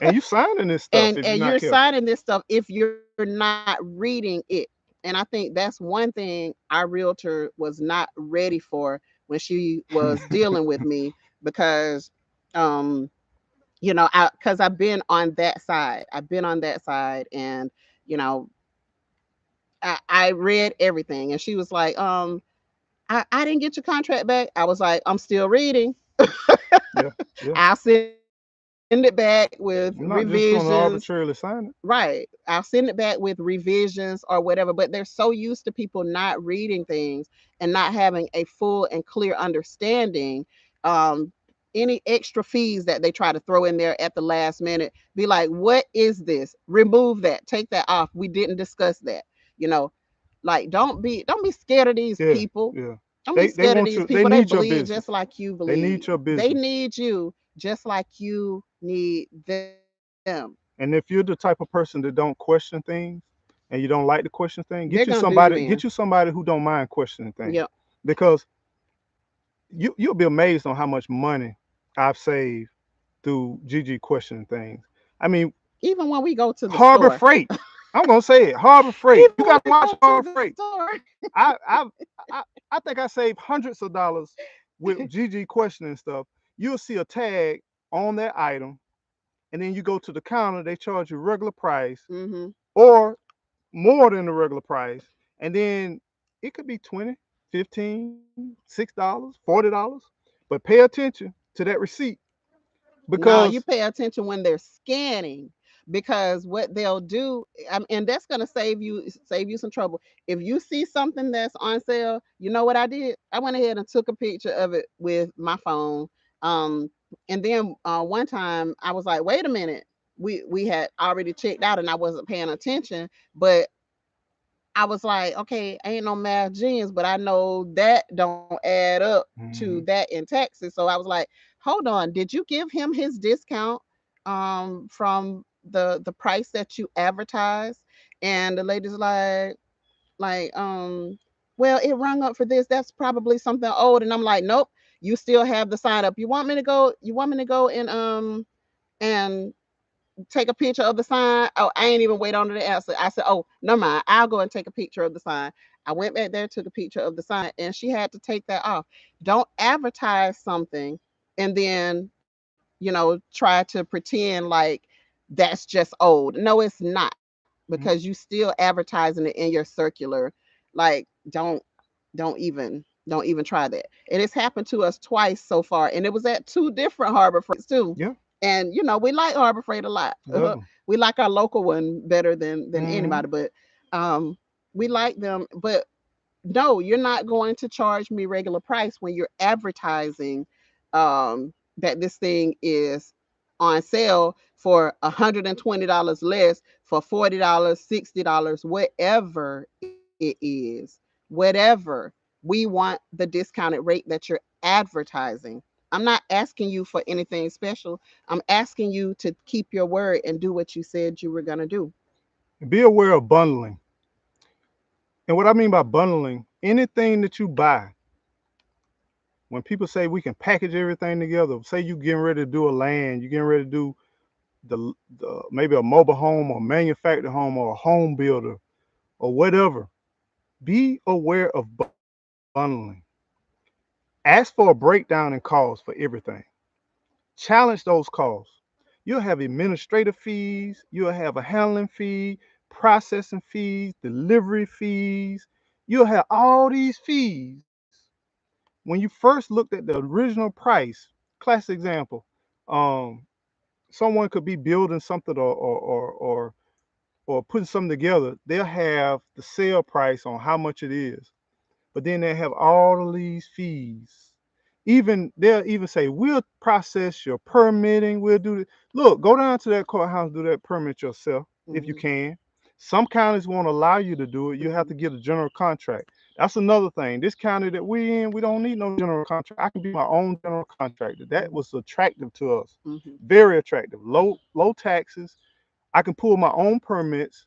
S1: And you signing this stuff if you're
S2: And
S1: not
S2: you're
S1: careful.
S2: signing this stuff if you're not reading it. And I think that's one thing our realtor was not ready for when she was dealing with me, because um I've been on that side. I've been on that side, and you know I read everything, and she was like, I didn't get your contract back. I was like, I'm still reading.
S1: Yeah, yeah.
S2: I'll send it back with
S1: I'm not just
S2: revisions.
S1: gonna arbitrarily sign it.
S2: Right. I'll send it back with revisions or whatever. But they're so used to people not reading things and not having a full and clear understanding. Um, any extra fees that they try to throw in there at the last minute, be like, what is this? Remove that. Take that off. We didn't discuss that. You know, like don't be scared of these
S1: Yeah,
S2: people.
S1: yeah.
S2: Don't be
S1: They
S2: scared of
S1: want
S2: these
S1: you. They
S2: people. They
S1: need your
S2: bleed
S1: business.
S2: just like you
S1: They
S2: bleed.
S1: need your
S2: They
S1: business.
S2: need you just like you need them.
S1: And if you're the type of person that don't question things and you don't like to question things,
S2: They're gonna do you in.
S1: get you somebody who don't mind questioning things.
S2: Yep.
S1: Because you'll be amazed on how much money I've saved through GG questioning things. I mean,
S2: Even when we go to the
S1: Harbor
S2: store.
S1: Freight. I'm gonna say it, Harbor Freight.
S2: Even
S1: You
S2: when
S1: gotta
S2: we go
S1: watch
S2: to
S1: Harbor
S2: the
S1: Freight.
S2: store.
S1: I I I think I saved hundreds of dollars with GG questioning stuff. You'll see a tag on that item, and then you go to the counter, they charge you regular price
S2: Mm-hmm.
S1: or more than the regular price, and then it could be 20, 15, $6, $40. But pay attention to that receipt
S2: Now you
S1: because
S2: pay attention when they're scanning, because what they'll do, and that's gonna save you some trouble. If you see something that's on sale, you know what I did? I went ahead and took a picture of it with my phone. Um, and then one time I was like, wait a minute, we had already checked out and I wasn't paying attention, but I was like, okay, I ain't no math genius, but I know that don't add up to
S1: mhm,
S2: that in Texas. So I was like, hold on, did you give him his discount from the price that you advertised? And the lady's like, well, it rung up for this. That's probably something old. And I'm like, nope, you still have the sign up. You want me to go and take a picture of the sign? Oh, I ain't even wait on the answer. I said, oh, never mind. I'll go and take a picture of the sign. I went back there, took a picture of the sign, and she had to take that off. Don't advertise something and then, try to pretend like that's just old. No, it's not, because you
S1: mhm,
S2: still advertising it in your circular. Like, don't even try that. And it's happened to us twice so far, and it was at two different Harbor Freights too.
S1: yeah,
S2: And we like Harbor Freight a lot.
S1: love them.
S2: We like our local one better than
S1: Hmm.
S2: anybody, but um, we like them. But no, you're not going to charge me regular price when you're advertising that this thing is on sale for $120 less, for $40, $60, whatever it is, whatever. We want the discounted rate that you're advertising. I'm not asking you for anything special. I'm asking you to keep your word and do what you said you were going to do.
S1: Be aware of bundling. And what I mean by bundling, anything that you buy, when people say we can package everything together, say you getting ready to do a land, you getting ready to do the maybe a mobile home or manufactured home or a home builder or whatever, be aware of bundling. Ask for a breakdown in cost for everything. Challenge those costs. You'll have administrative fees, you'll have a handling fee, processing fees, delivery fees. You'll have all these fees when you first looked at the original price, classic example, um, someone could be building something or putting something together. They'll have the sale price on how much it is, but then they have all of these fees. Even they'll even say, we'll process your permitting, we'll do it. Look, go down to that courthouse, do that permit yourself if you
S2: Mhm.
S1: can. Some counties won't allow you to do it. You have
S2: Mhm.
S1: to get a general contract. That's another thing. This county that we in, we don't need no general contract. I can be my own general contractor. That
S2: Mhm.
S1: was attractive to us.
S2: Mhm.
S1: Very attractive. Low taxes. I can pull my own permits.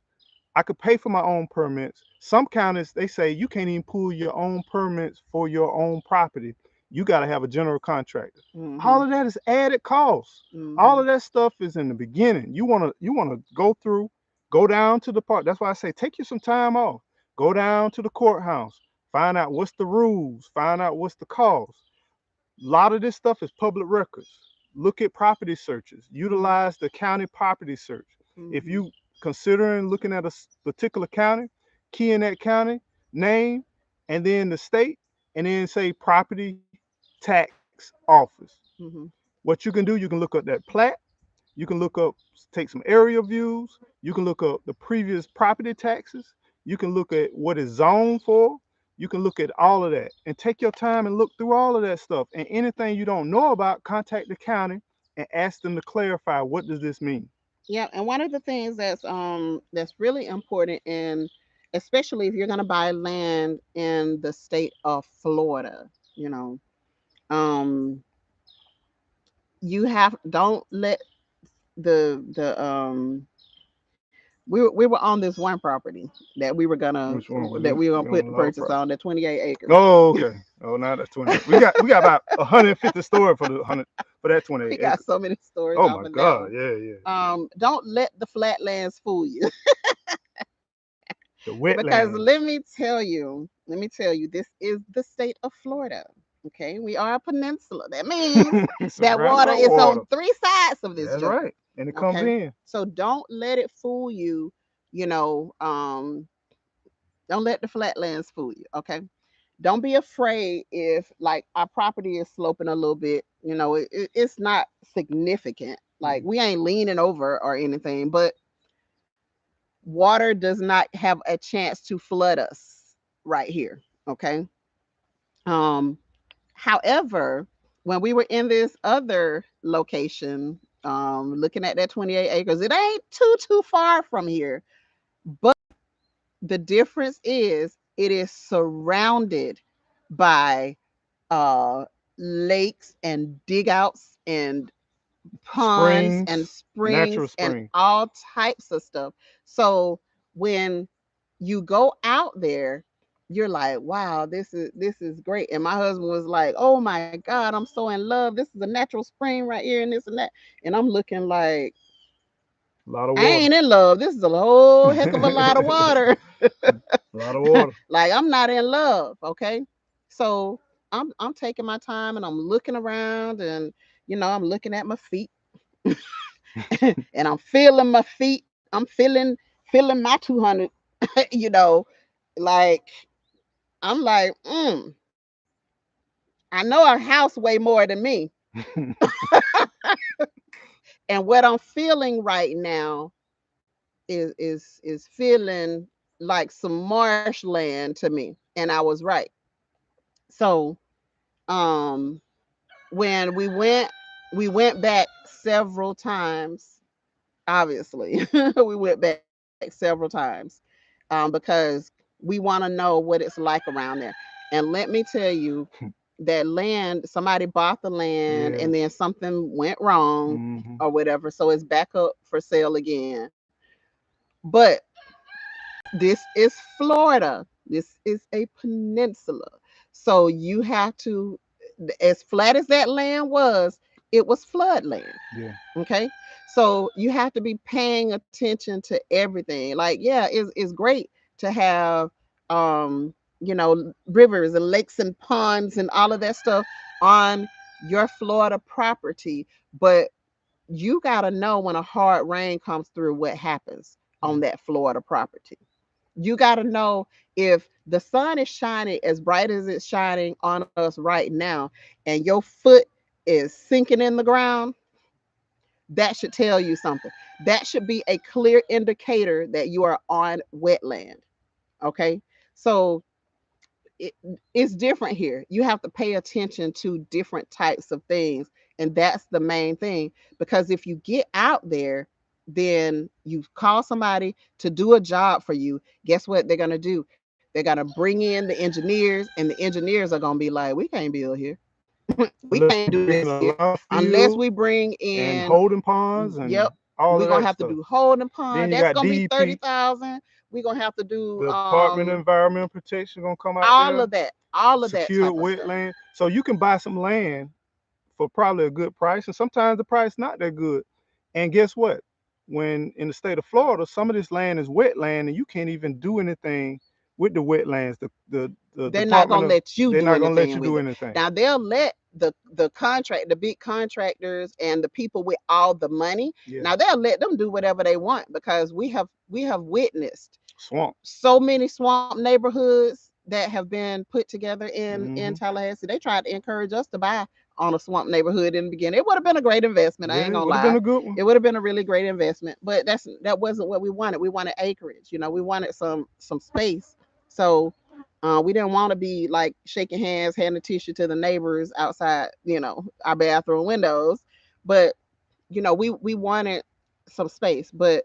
S1: I could pay for my own permits. Some counties they say you can't even pull your own permits for your own property. You got to have a general contractor. All
S2: Mhm.
S1: of that is added costs. All
S2: Mhm.
S1: of that stuff is in the beginning. You wanna go through, go down to the park. That's why I say take you some time off. Go down to the courthouse. Find out what's the rules. Find out what's the cost. A lot of this stuff is public records. Look at property searches.
S2: Mhm.
S1: Utilize the county property search. If
S2: Mhm.
S1: you considering looking at a particular county, key in that county, name, and then the state, and then say property tax office.
S2: Mhm.
S1: What you can do, you can look up that plat, you can look up, take some area views. You can look up the previous property taxes. You can look at what is zoned for. You can look at all of that and take your time and look through all of that stuff. And anything you don't know about, contact the county and ask them to clarify what does this mean.
S2: Yeah, and one of the things that's really important, and especially if you're going to buy land in the state of Florida, you know, um you have don't let the we were on this one property that we were gonna
S1: Which one was
S2: that
S1: it?
S2: we were gonna
S1: We
S2: put
S1: own
S2: the
S1: a lot of
S2: purchase
S1: property.
S2: on, the 28 acres.
S1: Oh, okay. Oh, now that's 28. We got about 150 stories for the 100 for that
S2: We
S1: 28
S2: got
S1: acres.
S2: so many stories
S1: Oh
S2: off
S1: my
S2: of that one.
S1: God. Yeah, yeah.
S2: Don't let the flatlands fool you.
S1: The
S2: Because
S1: wetlands.
S2: let me tell you, this is the state of Florida. Okay, we are a peninsula. That means that
S1: Surrounded
S2: water
S1: by
S2: is
S1: water.
S2: on three sides of this
S1: That's
S2: joker.
S1: right. And it comes
S2: Okay,
S1: in.
S2: so don't let it fool you. You know, don't let the flatlands fool you. Okay, don't be afraid if like our property is sloping a little bit. You know, it's not significant. Like
S1: Mhm.
S2: we ain't leaning over or anything, but water does not have a chance to flood us right here. Okay. Um, However, when we were in this other location, looking at that 28 acres, it ain't too far from here. But the difference is it is surrounded by uh lakes and dig outs and ponds and
S1: Springs, natural
S2: springs and
S1: spring.
S2: all types of stuff. So when you go out there, you're like, wow, this is great. And my husband was like, oh my God, I'm so in love. This is a natural spring right here and this and that. And I'm looking like,
S1: A lot of
S2: I
S1: water.
S2: ain't in love. This is a whole heck of a lot of
S1: A
S2: water.
S1: lot of water.
S2: Like I'm not in love, okay? So I'm taking my time and I'm looking around and I'm looking at my feet and I'm feeling my feet. I'm feeling my 200, you know, like I'm like, I know a house way more than me. And what I'm feeling right now is feeling like some marshland to me. And I was right. So um when we went back several times, obviously. We went back several times, because we want to know what it's like around there. And let me tell you, that land, somebody bought the land
S1: Yeah.
S2: and then something went wrong
S1: Hmm.
S2: or whatever. So it's back up for sale again. But this is Florida. This is a peninsula. So you have to, as flat as that land was, it was flood land.
S1: Yeah.
S2: Okay. So you have to be paying attention to everything. Like, yeah, it's great to have rivers and lakes and ponds and all of that stuff on your Florida property, but you got to know when a hard rain comes through what happens on
S1: Yeah.
S2: that Florida property. You got to know if the sun is shining as bright as it's shining on us right now, and your foot is sinking in the ground, that should tell you something. That should be a clear indicator that you are on wetland. Okay. So it, it's different here. You have to pay attention to different types of things. And that's the main thing. Because if you get out there, then you call somebody to do a job for you. Guess what they're going to do? They're going to bring in the engineers, and the engineers are going to be like, we can't build here. We can't
S1: Unless
S2: do
S1: you
S2: this
S1: bring in
S2: here
S1: a lot of
S2: unless
S1: field
S2: we bring
S1: and
S2: in.
S1: holding ponds
S2: Yep.
S1: and all
S2: We're
S1: of
S2: gonna
S1: that
S2: have to
S1: stuff.
S2: do holding
S1: Then
S2: pond.
S1: you
S2: That's
S1: got
S2: gonna be
S1: DEP,
S2: 30,000. We're gonna have to do
S1: the Department of Environmental Protection gonna come out there,
S2: all of that
S1: secure
S2: type of stuff.
S1: wetland. So you can buy some land for probably a good price, and sometimes the price not that good. And guess what? When in the state of Florida, some of this land is wetland, and you can't even do anything with the wetlands. The
S2: They're not
S1: Department
S2: gonna
S1: of
S2: let you
S1: they're
S2: do
S1: not gonna let
S2: anything
S1: you
S2: with
S1: do
S2: it.
S1: anything.
S2: Now they'll let the big contractors and the people with all the money.
S1: Yeah,
S2: Now they'll let them do whatever they want because we have witnessed
S1: swamp.
S2: so many swamp neighborhoods that have been put together in
S1: Hmm.
S2: Tallahassee. They tried to encourage us to buy on a swamp neighborhood in the beginning. It would have been a great investment. I
S1: Yeah,
S2: ain't
S1: it
S2: gonna
S1: would have been
S2: lie.
S1: a good one.
S2: It would have been a really great investment, but that wasn't what we wanted. We wanted acreage. We wanted some space. So we didn't want to be like shaking hands, handing tissue to the neighbors outside, our bathroom windows. But we wanted some space. But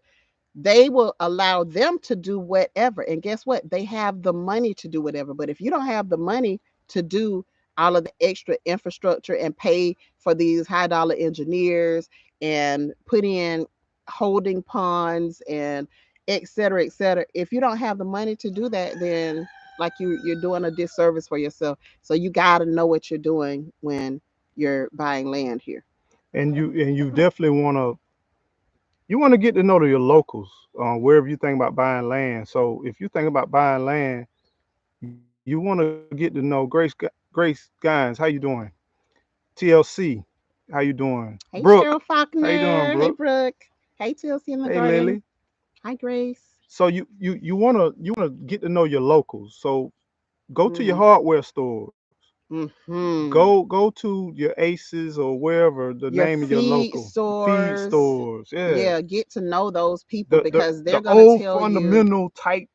S2: they will allow them to do whatever. And guess what? They have the money to do whatever. But if you don't have the money to do all of the extra infrastructure and pay for these high dollar engineers and put in holding ponds and et cetera, if you don't have the money to do that, then like you're doing a disservice for yourself. So you got to know what you're doing when you're buying land here.
S1: And you definitely want to get to know your locals wherever you think about buying land. So if you think about buying land, you want to get to know Grace Guines. How you doing? TLC, how you doing?
S2: Hey,
S1: Brooke,
S2: Cheryl
S1: how you doing,
S2: Faulkner. Hey,
S1: Brooke?
S2: Brooke. Hey, TLC in the
S1: Hey,
S2: garden.
S1: Lily.
S2: Hi, Grace.
S1: So you wanna get to know your locals. So go to your
S2: Mm-hmm.
S1: hardware stores.
S2: Mm-hmm.
S1: Go to your Aces or wherever the
S2: Your
S1: name of your
S2: feed
S1: local feed
S2: stores.
S1: stores. Yeah,
S2: Yeah, get to know those people
S1: the
S2: because they're gonna
S1: old
S2: tell you.
S1: fundamental type